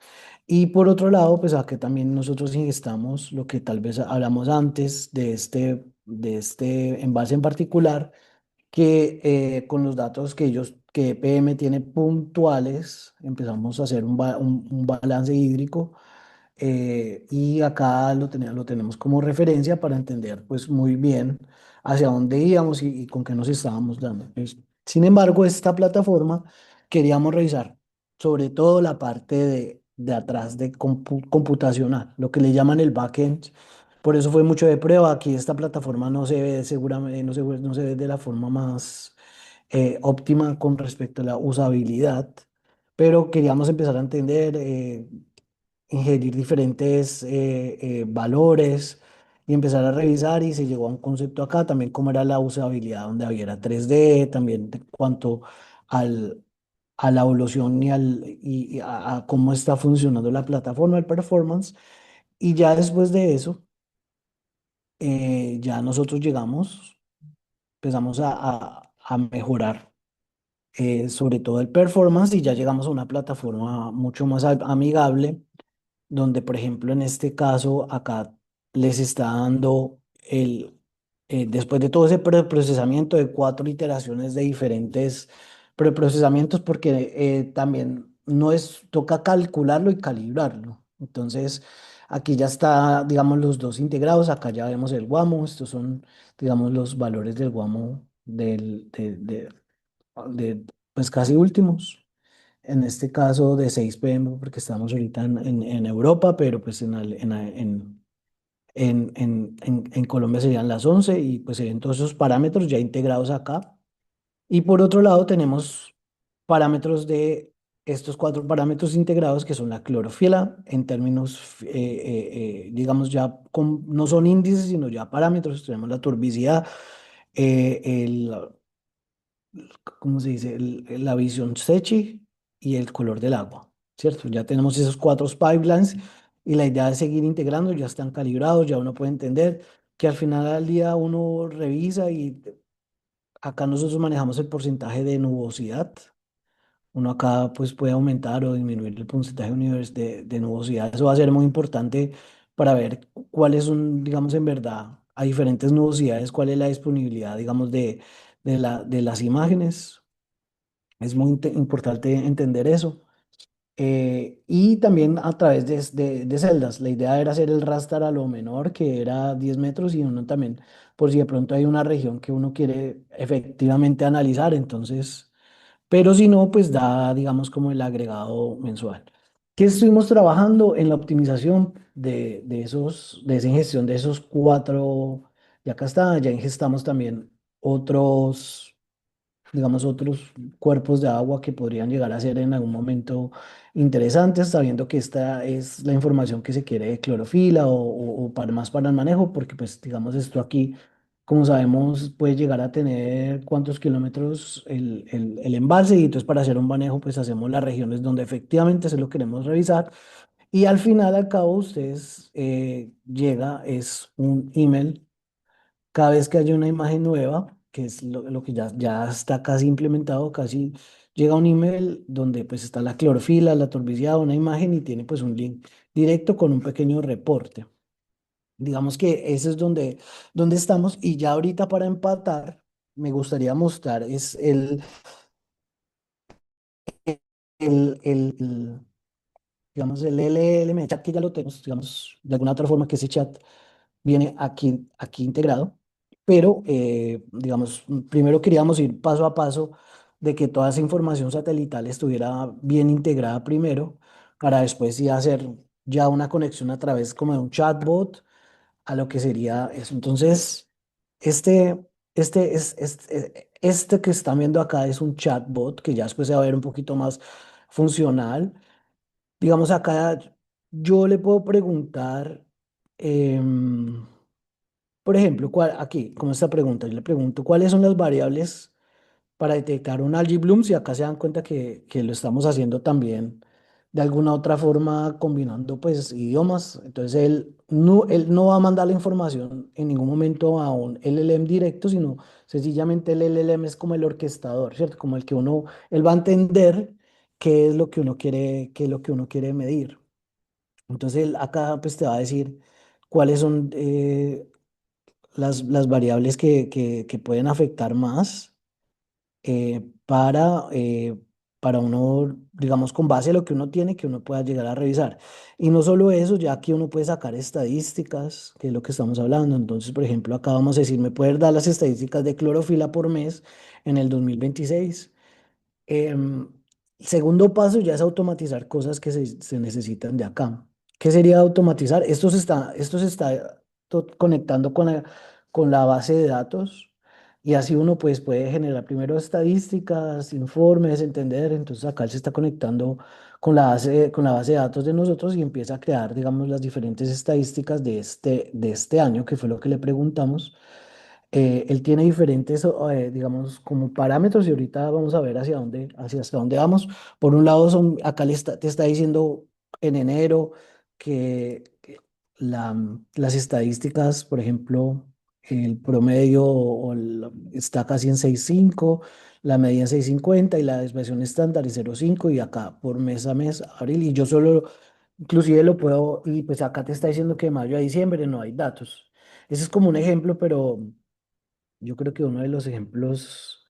Y por otro lado, pues acá también nosotros ingestamos lo que tal vez hablamos antes de este envase en particular, que con los datos que EPM tiene puntuales, empezamos a hacer un balance hídrico. Y acá lo tenemos como referencia para entender pues muy bien hacia dónde íbamos y con qué nos estábamos dando. Pues, sin embargo, esta plataforma queríamos revisar sobre todo la parte de atrás de computacional, lo que le llaman el backend. Por eso fue mucho de prueba. Aquí esta plataforma no se ve seguramente, no se ve de la forma más óptima con respecto a la usabilidad, pero queríamos empezar a entender, ingerir diferentes valores y empezar a revisar, y se llegó a un concepto acá también como era la usabilidad, donde había 3D también de cuanto al, a la evolución y a cómo está funcionando la plataforma, el performance. Y ya después de eso, ya nosotros empezamos a mejorar sobre todo el performance, y ya llegamos a una plataforma mucho más amigable donde, por ejemplo, en este caso, acá les está dando después de todo ese preprocesamiento de 4 iteraciones de diferentes preprocesamientos, porque también no es, toca calcularlo y calibrarlo. Entonces, aquí ya está, digamos, los dos integrados, acá ya vemos el guamo, estos son, digamos, los valores del guamo pues casi últimos. En este caso de 6 p.m. porque estamos ahorita en Europa, pero pues en Colombia serían las 11 y pues serían todos esos parámetros ya integrados acá. Y por otro lado tenemos parámetros de estos 4 parámetros integrados que son la clorofila en términos, digamos ya, no son índices, sino ya parámetros. Tenemos la turbicidad, ¿cómo se dice? La visión Secchi y el color del agua, ¿cierto? Ya tenemos esos 4 pipelines y la idea es seguir integrando, ya están calibrados, ya uno puede entender que al final del día uno revisa y acá nosotros manejamos el porcentaje de nubosidad. Uno acá pues puede aumentar o disminuir el porcentaje de nubosidad. Eso va a ser muy importante para ver cuáles son, digamos, en verdad, a diferentes nubosidades, cuál es la disponibilidad, digamos, de las imágenes. Es muy importante entender eso. Y también a través de celdas. La idea era hacer el raster a lo menor, que era 10 metros, y uno también, por si de pronto hay una región que uno quiere efectivamente analizar, entonces, pero si no, pues da, digamos, como el agregado mensual. ¿Qué estuvimos trabajando en la optimización de esa ingestión de esos 4? Y acá está, ya ingestamos también otros, digamos, otros cuerpos de agua que podrían llegar a ser en algún momento interesantes, sabiendo que esta es la información que se quiere de clorofila o para más para el manejo, porque pues digamos esto aquí, como sabemos, puede llegar a tener cuántos kilómetros el embalse, y entonces para hacer un manejo pues hacemos las regiones donde efectivamente se lo queremos revisar, y al final al cabo ustedes llega es un email cada vez que haya una imagen nueva, que es lo que ya está casi implementado, casi llega un email donde pues está la clorofila, la torbicida, una imagen, y tiene pues un link directo con un pequeño reporte. Digamos que ese es donde estamos, y ya ahorita para empatar, me gustaría mostrar es el, digamos, el LLM chat, que ya lo tenemos, digamos, de alguna otra forma, que ese chat viene aquí integrado, pero digamos, primero queríamos ir paso a paso de que toda esa información satelital estuviera bien integrada primero, para después sí hacer ya una conexión a través como de un chatbot a lo que sería eso. Entonces, este, este que están viendo acá es un chatbot que ya después se va a ver un poquito más funcional. Digamos, acá yo le puedo preguntar, em, por ejemplo, aquí, como esta pregunta, yo le pregunto, ¿cuáles son las variables para detectar un algae bloom? Si acá se dan cuenta que lo estamos haciendo también de alguna otra forma combinando pues idiomas. Entonces él no va a mandar la información en ningún momento a un LLM directo, sino sencillamente el LLM es como el orquestador, ¿cierto? Como el que él va a entender qué es lo que uno quiere, qué es lo que uno quiere medir. Entonces él acá pues te va a decir cuáles son las variables que pueden afectar más para uno, digamos, con base a lo que uno tiene, que uno pueda llegar a revisar. Y no solo eso, ya que uno puede sacar estadísticas, que es lo que estamos hablando. Entonces, por ejemplo, acá vamos a decir, ¿me puedes dar las estadísticas de clorofila por mes en el 2026? Em, el segundo paso ya es automatizar cosas que se necesitan de acá. ¿Qué sería automatizar? Esto se está conectando con la base de datos, y así uno pues puede generar primero estadísticas, informes, entender. Entonces acá él se está conectando con la base de datos de nosotros y empieza a crear, digamos, las diferentes estadísticas de este año, que fue lo que le preguntamos. Él tiene diferentes, digamos, como parámetros, y ahorita vamos a ver hacia hasta dónde vamos. Por un lado, acá te está diciendo en enero que las estadísticas, por ejemplo, el promedio está casi en 6,5, la media en 6,50 y la desviación estándar es 0,5 y acá por mes a mes, abril, y yo solo, inclusive lo puedo, y pues acá te está diciendo que de mayo a diciembre no hay datos. Ese es como un ejemplo, pero yo creo que uno de los ejemplos,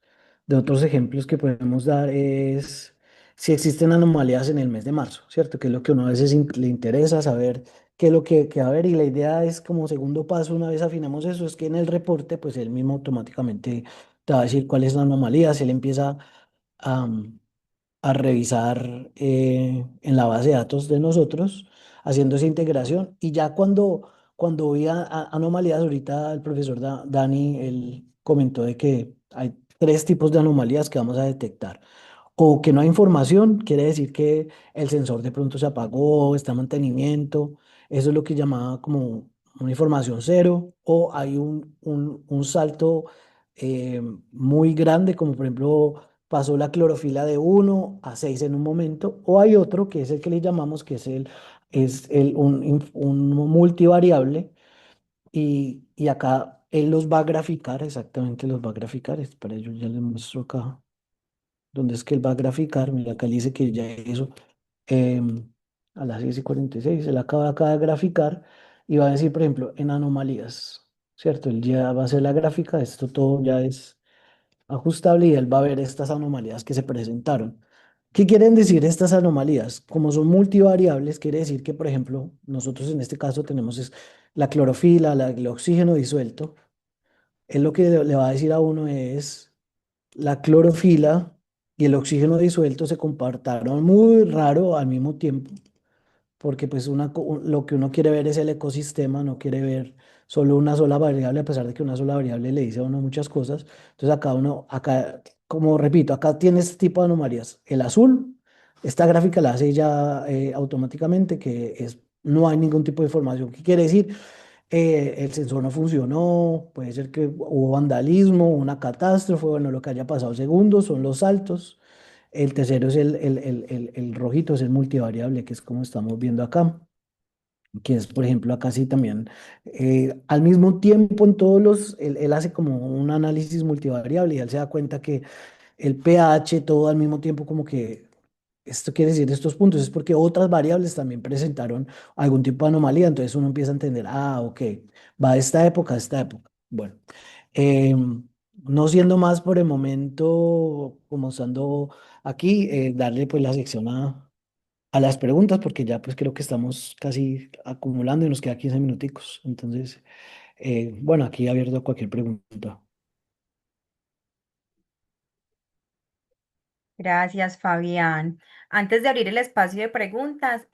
de otros ejemplos que podemos dar es si existen anomalías en el mes de marzo, ¿cierto? Que es lo que uno a veces le interesa saber qué es lo que va a haber. Y la idea es como segundo paso, una vez afinamos eso, es que en el reporte, pues él mismo automáticamente te va a decir cuál es la anomalía. Si él empieza a, a revisar en la base de datos de nosotros, haciendo esa integración. Y ya cuando vi anomalías, ahorita el profesor Dani, él comentó de que hay tres tipos de anomalías que vamos a detectar. O que no hay información, quiere decir que el sensor de pronto se apagó, está en mantenimiento, eso es lo que llamaba como una información cero, o hay un salto muy grande, como por ejemplo pasó la clorofila de 1 a 6 en un momento, o hay otro que es el que le llamamos, que un multivariable, y acá él los va a graficar, exactamente los va a graficar, para ello ya les muestro acá, donde es que él va a graficar, mira, acá él dice que ya hizo em, a las 6:46, él acaba de graficar y va a decir, por ejemplo, en anomalías, ¿cierto? Él ya va a hacer la gráfica, esto todo ya es ajustable y él va a ver estas anomalías que se presentaron. ¿Qué quieren decir estas anomalías? Como son multivariables, quiere decir que, por ejemplo, nosotros en este caso tenemos es la clorofila, el oxígeno disuelto. Él lo que le va a decir a uno es la clorofila y el oxígeno disuelto se comportaron muy raro al mismo tiempo porque pues lo que uno quiere ver es el ecosistema, no quiere ver solo una sola variable, a pesar de que una sola variable le dice a uno muchas cosas. Entonces acá, como repito, acá tiene este tipo de anomalías. El azul, esta gráfica la hace ya automáticamente, no hay ningún tipo de información. ¿Qué quiere decir? El sensor no funcionó, puede ser que hubo vandalismo, una catástrofe, bueno, lo que haya pasado. Segundo son los saltos. El tercero es el rojito, es el multivariable, que es como estamos viendo acá, que es, por ejemplo, acá sí también, al mismo tiempo en él hace como un análisis multivariable y él se da cuenta que el pH, todo al mismo tiempo como que, esto quiere decir estos puntos, es porque otras variables también presentaron algún tipo de anomalía, entonces uno empieza a entender, ok, va de esta época a esta época. Bueno. No siendo más por el momento, como estando aquí, darle pues la sección a las preguntas, porque ya pues creo que estamos casi acumulando y nos queda 15 minuticos. Entonces, bueno, aquí abierto a cualquier pregunta. Gracias, Fabián. Antes de abrir el espacio de preguntas,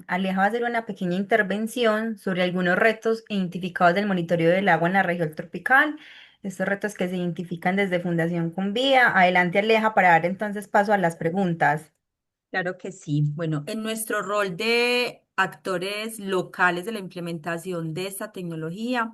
Aleja va a hacer una pequeña intervención sobre algunos retos identificados del monitoreo del agua en la región tropical. Estos retos que se identifican desde Fundación Convía. Adelante, Aleja, para dar entonces paso a las preguntas. Claro que sí. Bueno, en nuestro rol de actores locales de la implementación de esta tecnología,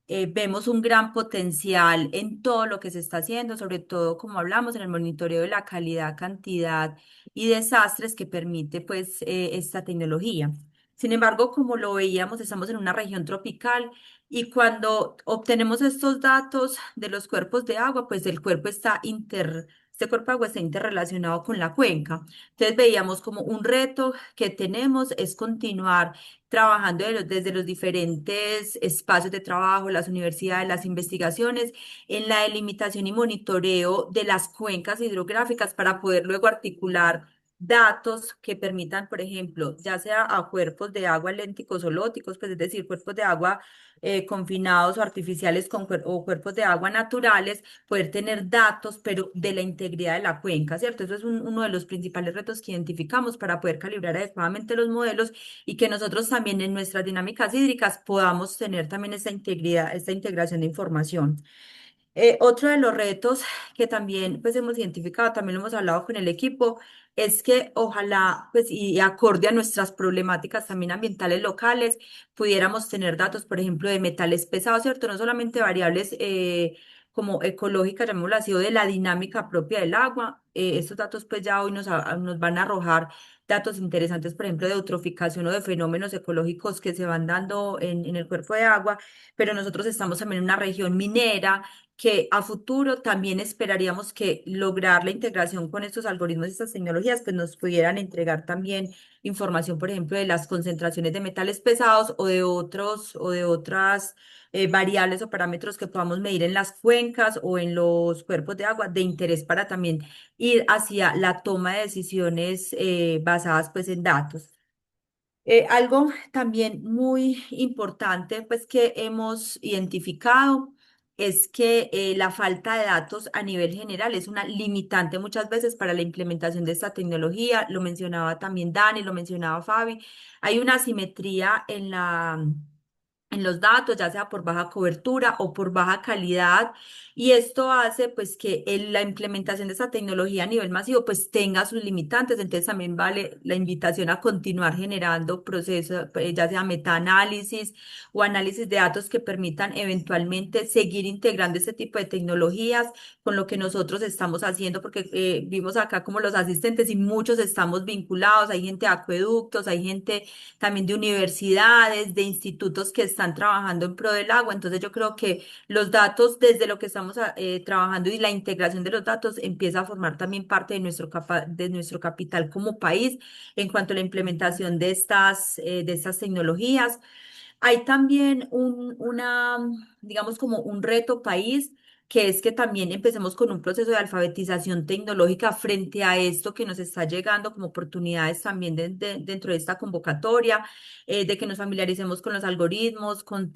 vemos un gran potencial en todo lo que se está haciendo, sobre todo como hablamos en el monitoreo de la calidad, cantidad y desastres que permite pues esta tecnología. Sin embargo, como lo veíamos, estamos en una región tropical y cuando obtenemos estos datos de los cuerpos de agua, pues este cuerpo de agua está interrelacionado con la cuenca. Entonces veíamos como un reto que tenemos es continuar trabajando desde los diferentes espacios de trabajo, las universidades, las investigaciones, en la delimitación y monitoreo de las cuencas hidrográficas para poder luego articular datos que permitan, por ejemplo, ya sea a cuerpos de agua lénticos o lóticos, pues es decir, cuerpos de agua confinados o artificiales o cuerpos de agua naturales, poder tener datos, pero de la integridad de la cuenca, ¿cierto? Eso es uno de los principales retos que identificamos para poder calibrar adecuadamente los modelos y que nosotros también en nuestras dinámicas hídricas podamos tener también esta integridad, esta integración de información. Otro de los retos que también pues hemos identificado, también lo hemos hablado con el equipo, es que ojalá pues y acorde a nuestras problemáticas también ambientales locales, pudiéramos tener datos, por ejemplo, de metales pesados, ¿cierto? No solamente variables como ecológica, llamémoslo así, o de la dinámica propia del agua. Estos datos pues ya hoy nos van a arrojar datos interesantes, por ejemplo, de eutroficación o de fenómenos ecológicos que se van dando en el cuerpo de agua, pero nosotros estamos también en una región minera que a futuro también esperaríamos que lograr la integración con estos algoritmos y estas tecnologías, pues nos pudieran entregar también información, por ejemplo, de las concentraciones de metales pesados o de otras variables o parámetros que podamos medir en las cuencas o en los cuerpos de agua de interés para también ir hacia la toma de decisiones basadas pues en datos. Algo también muy importante, pues que hemos identificado es que la falta de datos a nivel general es una limitante muchas veces para la implementación de esta tecnología. Lo mencionaba también Dani, lo mencionaba Fabi. Hay una asimetría en los datos, ya sea por baja cobertura o por baja calidad, y esto hace pues que la implementación de esta tecnología a nivel masivo pues tenga sus limitantes. Entonces también vale la invitación a continuar generando procesos, ya sea metaanálisis o análisis de datos que permitan eventualmente seguir integrando este tipo de tecnologías con lo que nosotros estamos haciendo, porque vimos acá como los asistentes y muchos estamos vinculados, hay gente de acueductos, hay gente también de universidades, de institutos que están trabajando en pro del agua. Entonces yo creo que los datos, desde lo que estamos trabajando y la integración de los datos, empieza a formar también parte de de nuestro capital como país en cuanto a la implementación de estas tecnologías. Hay también digamos, como un reto país, que es que también empecemos con un proceso de alfabetización tecnológica frente a esto que nos está llegando como oportunidades también dentro de esta convocatoria, de que nos familiaricemos con los algoritmos, con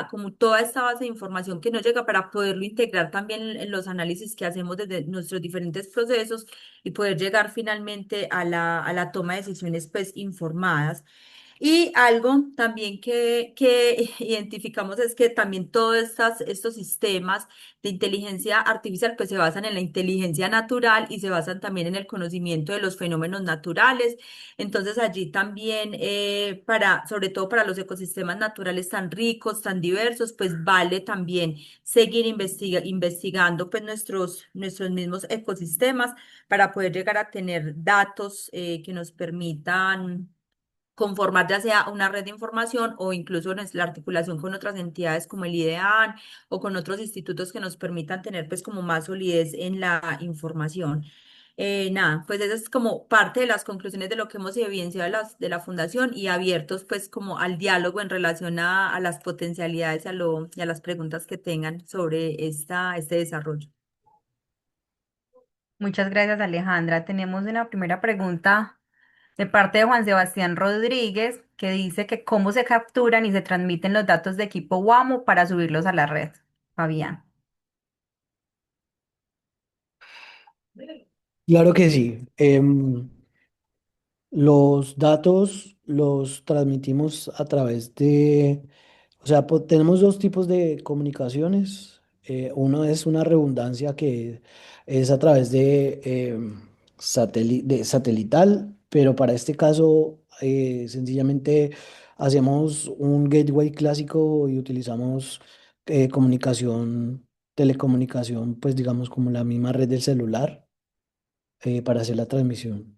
como toda esta base de información que nos llega para poderlo integrar también en los análisis que hacemos desde nuestros diferentes procesos y poder llegar finalmente a a la toma de decisiones pues informadas. Y algo también que identificamos es que también todos estos sistemas de inteligencia artificial pues se basan en la inteligencia natural y se basan también en el conocimiento de los fenómenos naturales. Entonces allí también, sobre todo para los ecosistemas naturales tan ricos, tan diversos, pues vale también seguir investigando pues nuestros mismos ecosistemas para poder llegar a tener datos que nos permitan conformar ya sea una red de información o incluso la articulación con otras entidades como el IDEAN o con otros institutos que nos permitan tener pues como más solidez en la información. Nada, pues esa es como parte de las conclusiones de lo que hemos evidenciado de la fundación y abiertos pues como al diálogo en relación a las potencialidades y a las preguntas que tengan sobre este desarrollo. Muchas gracias, Alejandra. Tenemos una primera pregunta de parte de Juan Sebastián Rodríguez, que dice que cómo se capturan y se transmiten los datos de equipo WAMO para subirlos a la red. Fabián. Claro que sí. Los datos los transmitimos a través de, o sea, tenemos dos tipos de comunicaciones. Uno es una redundancia que es a través de, de satelital, pero para este caso sencillamente hacemos un gateway clásico y utilizamos telecomunicación, pues digamos como la misma red del celular para hacer la transmisión.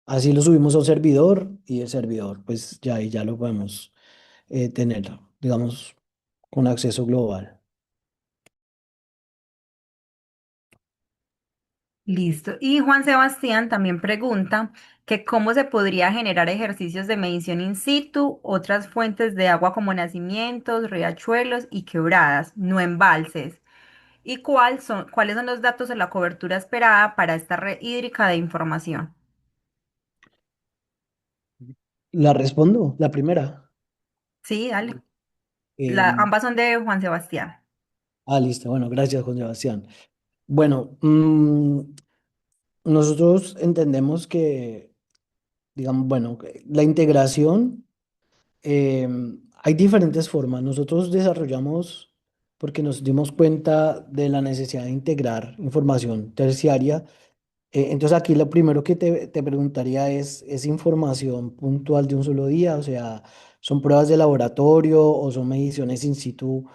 Así lo subimos a un servidor y el servidor, pues ya ahí ya lo podemos tener, digamos, con acceso global. Listo. Y Juan Sebastián también pregunta que cómo se podría generar ejercicios de medición in situ, otras fuentes de agua como nacimientos, riachuelos y quebradas, no embalses. ¿Y cuáles son los datos de la cobertura esperada para esta red hídrica de información? La respondo, la primera. Sí, dale. Em, Ambas son de Juan Sebastián. Listo. Bueno, gracias, Juan Sebastián. Bueno, nosotros entendemos que, digamos, bueno, que la integración, hay diferentes formas. Nosotros desarrollamos porque nos dimos cuenta de la necesidad de integrar información terciaria. Entonces aquí lo primero que te preguntaría ¿es información puntual de un solo día? O sea, ¿son pruebas de laboratorio o son mediciones in situ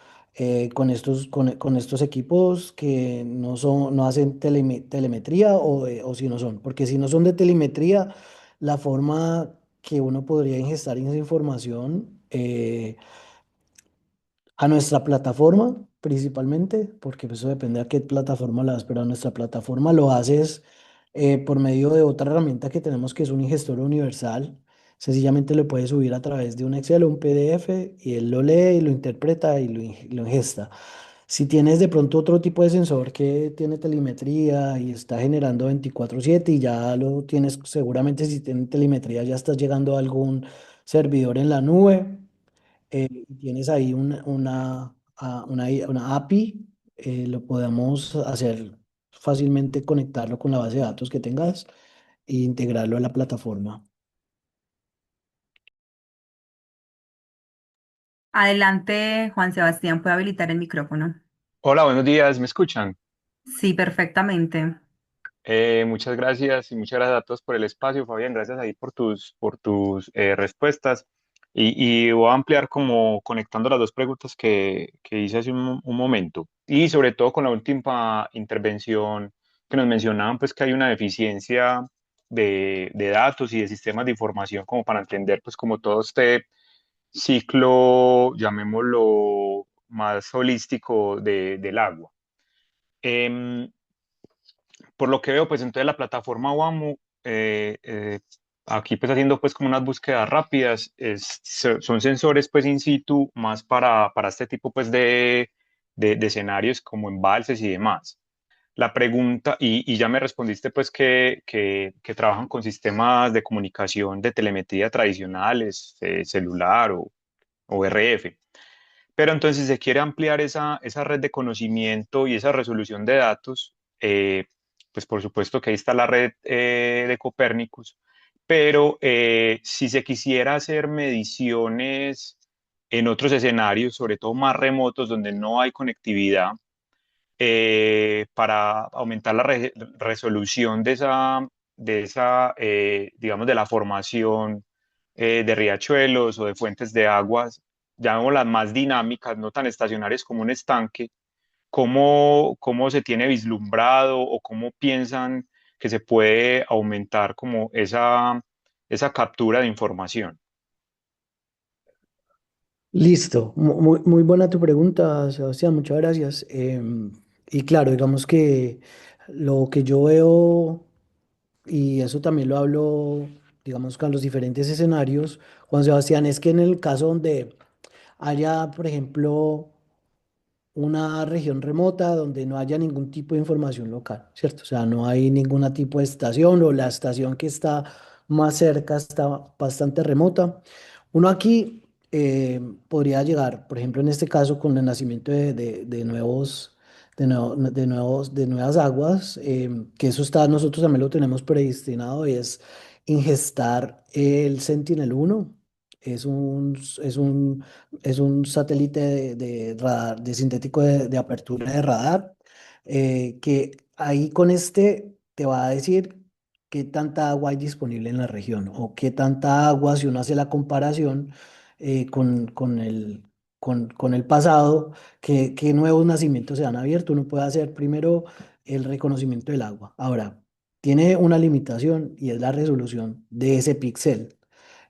con estos equipos que no hacen telemetría o si no son. Porque si no son de telemetría, la forma que uno podría ingestar esa información a nuestra plataforma principalmente, porque pues, eso depende a qué plataforma lo hagas, pero a nuestra plataforma lo haces por medio de otra herramienta que tenemos que es un ingestor universal. Sencillamente lo puedes subir a través de un Excel o un PDF y él lo lee y lo interpreta y lo ingesta. Si tienes de pronto otro tipo de sensor que tiene telemetría y está generando 24/7 y ya lo tienes, seguramente si tiene telemetría ya estás llegando a algún servidor en la nube y tienes ahí una API, lo podemos hacer fácilmente conectarlo con la base de datos que tengas e integrarlo a la plataforma. Adelante, Juan Sebastián, puede habilitar el micrófono. Hola, buenos días, ¿me escuchan? Sí, perfectamente. Muchas gracias y muchas gracias a todos por el espacio, Fabián, gracias ahí por tus respuestas. Y voy a ampliar como conectando las dos preguntas que hice hace un momento y sobre todo con la última intervención que nos mencionaban, pues que hay una deficiencia de datos y de sistemas de información como para entender pues como todo este ciclo, llamémoslo más holístico del agua. Em, por lo que veo, pues entonces la plataforma WAMU, aquí pues haciendo pues como unas búsquedas rápidas, son sensores pues in situ más para este tipo pues de escenarios como embalses y demás. La pregunta, y ya me respondiste pues que trabajan con sistemas de comunicación de telemetría tradicionales, celular o RF. Pero entonces se quiere ampliar esa red de conocimiento y esa resolución de datos. Pues por supuesto que ahí está la red de Copernicus, pero si se quisiera hacer mediciones en otros escenarios, sobre todo más remotos, donde no hay conectividad, para aumentar la resolución digamos, de la formación de riachuelos o de fuentes de aguas, llamémoslas más dinámicas, no tan estacionarias como un estanque, ¿cómo se tiene vislumbrado o cómo piensan que se puede aumentar como esa captura de información? Listo, muy buena tu pregunta, Sebastián, muchas gracias. Y claro, digamos que lo que yo veo, y eso también lo hablo, digamos, con los diferentes escenarios, Juan Sebastián, es que en el caso donde haya, por ejemplo, una región remota donde no haya ningún tipo de información local, ¿cierto? O sea, no hay ningún tipo de estación o la estación que está más cerca está bastante remota. Uno aquí podría llegar, por ejemplo, en este caso, con el nacimiento de nuevos, de nuevas aguas, que eso está, nosotros también lo tenemos predestinado, y es ingestar el Sentinel-1. Es un, es un es un satélite de radar, de sintético de apertura de radar, que ahí con este te va a decir qué tanta agua hay disponible en la región o qué tanta agua, si uno hace la comparación con el pasado, qué nuevos nacimientos se han abierto. Uno puede hacer primero el reconocimiento del agua. Ahora, tiene una limitación y es la resolución de ese píxel.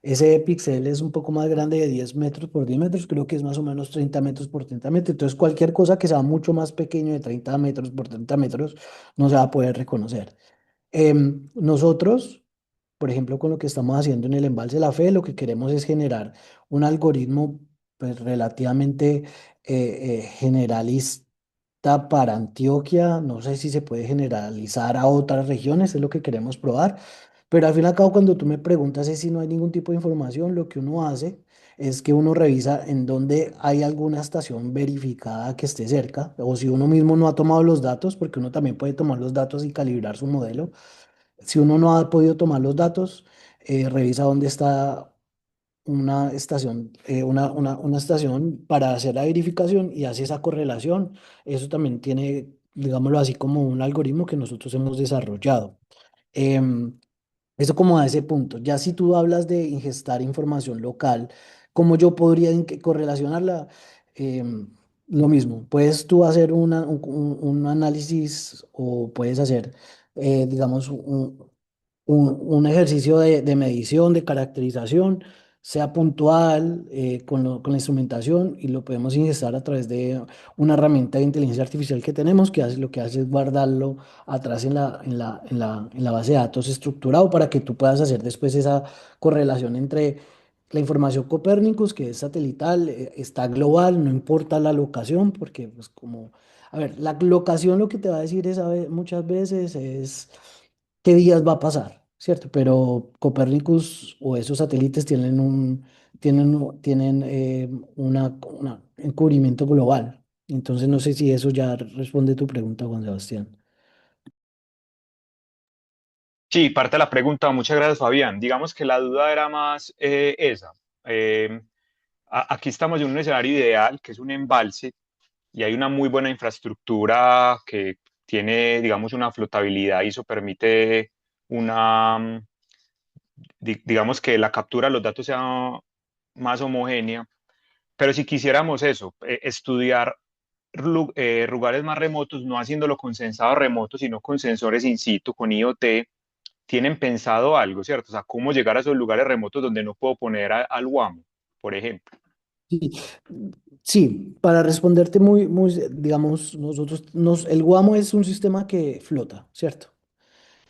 Ese píxel es un poco más grande de 10 metros por 10 metros, creo que es más o menos 30 metros por 30 metros. Entonces, cualquier cosa que sea mucho más pequeño de 30 metros por 30 metros no se va a poder reconocer. Nosotros, por ejemplo, con lo que estamos haciendo en el Embalse de la Fe, lo que queremos es generar un algoritmo pues, relativamente generalista para Antioquia. No sé si se puede generalizar a otras regiones, es lo que queremos probar. Pero al fin y al cabo, cuando tú me preguntas es si no hay ningún tipo de información, lo que uno hace es que uno revisa en dónde hay alguna estación verificada que esté cerca, o si uno mismo no ha tomado los datos, porque uno también puede tomar los datos y calibrar su modelo. Si uno no ha podido tomar los datos, revisa dónde está una estación, una estación para hacer la verificación y hace esa correlación. Eso también tiene, digámoslo así, como un algoritmo que nosotros hemos desarrollado. Em, Eso como a ese punto. Ya si tú hablas de ingestar información local, ¿cómo yo podría correlacionarla? Em, Lo mismo, puedes tú hacer un análisis o puedes hacer, digamos, un ejercicio de medición, de caracterización, sea puntual, con la instrumentación y lo podemos ingestar a través de una herramienta de inteligencia artificial que tenemos que hace, lo que hace es guardarlo atrás en la base de datos estructurado para que tú puedas hacer después esa correlación entre la información Copérnicus, que es satelital, está global, no importa la locación, porque pues como, a ver, la locación lo que te va a decir es, muchas veces es qué días va a pasar, ¿cierto? Pero Copérnicus o esos satélites tienen un encubrimiento global. Entonces no sé si eso ya responde tu pregunta, Juan Sebastián. Sí, parte de la pregunta, muchas gracias, Fabián. Digamos que la duda era más esa. Eh, Aquí estamos en un escenario ideal, que es un embalse, y hay una muy buena infraestructura que tiene, digamos, una flotabilidad y eso permite una, digamos que la captura de los datos sea más homogénea. Pero si quisiéramos eso, estudiar lugares más remotos, no haciéndolo con sensado remoto, sino con sensores in situ, con IoT, tienen pensado algo, ¿cierto? O sea, cómo llegar a esos lugares remotos donde no puedo poner al WAMO, por ejemplo. Sí, sí, para responderte digamos, el Guamo es un sistema que flota, ¿cierto?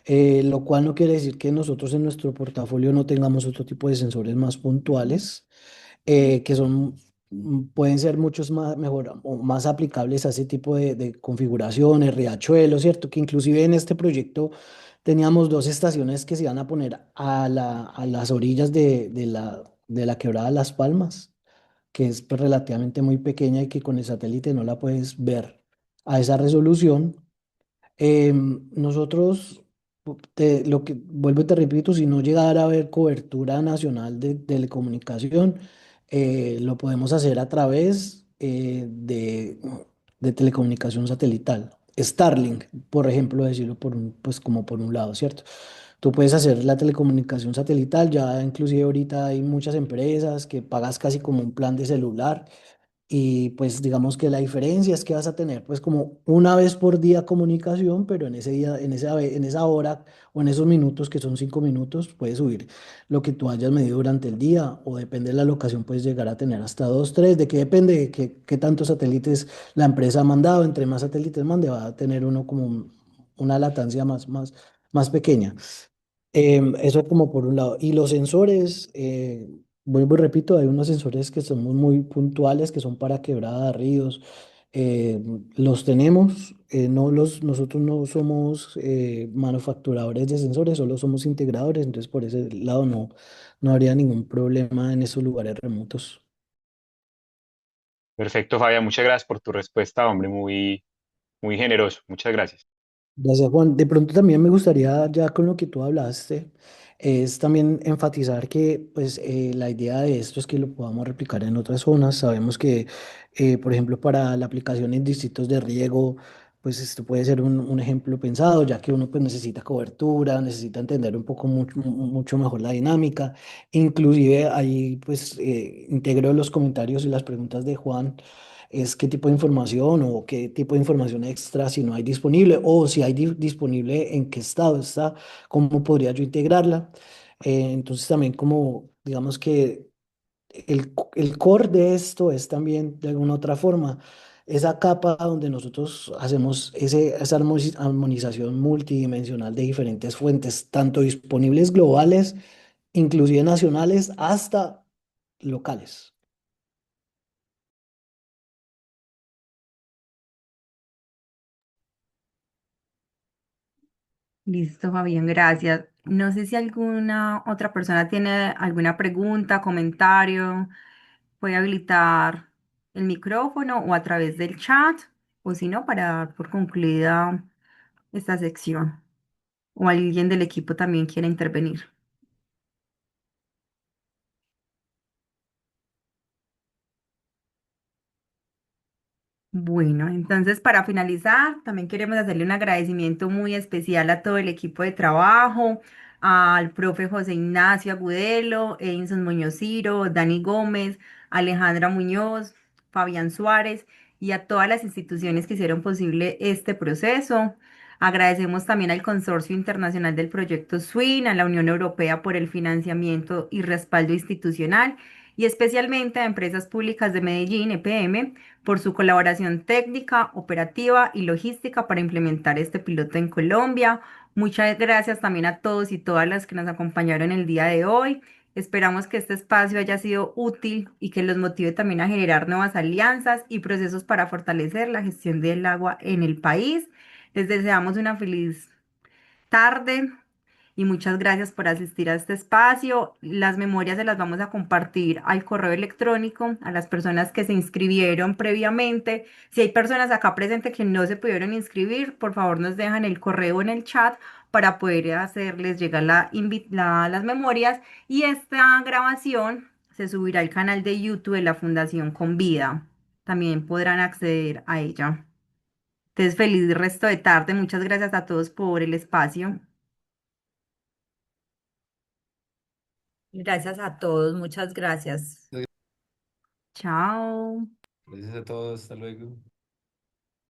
Lo cual no quiere decir que nosotros en nuestro portafolio no tengamos otro tipo de sensores más puntuales, que pueden ser muchos más, mejor o más aplicables a ese tipo de configuraciones, riachuelos, ¿cierto? Que inclusive en este proyecto teníamos dos estaciones que se iban a poner a las orillas de la quebrada Las Palmas, que es pues, relativamente muy pequeña y que con el satélite no la puedes ver a esa resolución. Nosotros, lo que vuelvo y te repito, si no llegara a haber cobertura nacional de telecomunicación, lo podemos hacer a través de telecomunicación satelital. Starlink, por ejemplo, decirlo pues como por un lado, ¿cierto? Tú puedes hacer la telecomunicación satelital, ya inclusive ahorita hay muchas empresas que pagas casi como un plan de celular y pues digamos que la diferencia es que vas a tener pues como una vez por día comunicación, pero en ese día, en esa hora o en esos minutos que son 5 minutos, puedes subir lo que tú hayas medido durante el día o depende de la locación, puedes llegar a tener hasta dos, tres, de qué depende de qué tantos satélites la empresa ha mandado. Entre más satélites mande, va a tener uno como una latencia más pequeña. Eso como por un lado. Y los sensores, vuelvo y repito, hay unos sensores que son muy puntuales, que son para quebrada, ríos. eh, los tenemos, nosotros no somos manufacturadores de sensores, solo somos integradores, entonces por ese lado no habría ningún problema en esos lugares remotos. Perfecto, Fabián, muchas gracias por tu respuesta, hombre, muy, muy generoso. Muchas gracias. Gracias, Juan. De pronto también me gustaría, ya con lo que tú hablaste, es también enfatizar que pues, la idea de esto es que lo podamos replicar en otras zonas. Sabemos que, por ejemplo, para la aplicación en distritos de riego, pues esto puede ser un ejemplo pensado, ya que uno pues, necesita cobertura, necesita entender un poco mucho mejor la dinámica. Inclusive ahí pues integro los comentarios y las preguntas de Juan es qué tipo de información o qué tipo de información extra si no hay disponible o si hay disponible en qué estado está, cómo podría yo integrarla. Entonces también como digamos que el core de esto es también de alguna otra forma esa capa donde nosotros hacemos esa armonización multidimensional de diferentes fuentes, tanto disponibles globales, inclusive nacionales, hasta locales. Listo, Fabián, gracias. No sé si alguna otra persona tiene alguna pregunta, comentario, puede habilitar el micrófono o a través del chat, o si no, para dar por concluida esta sección. O alguien del equipo también quiere intervenir. Bueno, entonces para finalizar, también queremos hacerle un agradecimiento muy especial a todo el equipo de trabajo, al profe José Ignacio Agudelo, Edinson Muñoz Ciro, Dani Gómez, Alejandra Muñoz, Fabián Suárez y a todas las instituciones que hicieron posible este proceso. Agradecemos también al Consorcio Internacional del Proyecto SWIN, a la Unión Europea por el financiamiento y respaldo institucional y especialmente a Empresas Públicas de Medellín, EPM, por su colaboración técnica, operativa y logística para implementar este piloto en Colombia. Muchas gracias también a todos y todas las que nos acompañaron el día de hoy. Esperamos que este espacio haya sido útil y que los motive también a generar nuevas alianzas y procesos para fortalecer la gestión del agua en el país. Les deseamos una feliz tarde y muchas gracias por asistir a este espacio. Las memorias se las vamos a compartir al correo electrónico a las personas que se inscribieron previamente. Si hay personas acá presentes que no se pudieron inscribir, por favor nos dejan el correo en el chat para poder hacerles llegar las memorias y esta grabación se subirá al canal de YouTube de la Fundación Convida. También podrán acceder a ella. Entonces, feliz resto de tarde. Muchas gracias a todos por el espacio. Gracias a todos, muchas gracias. Chao. Gracias a todos, hasta luego.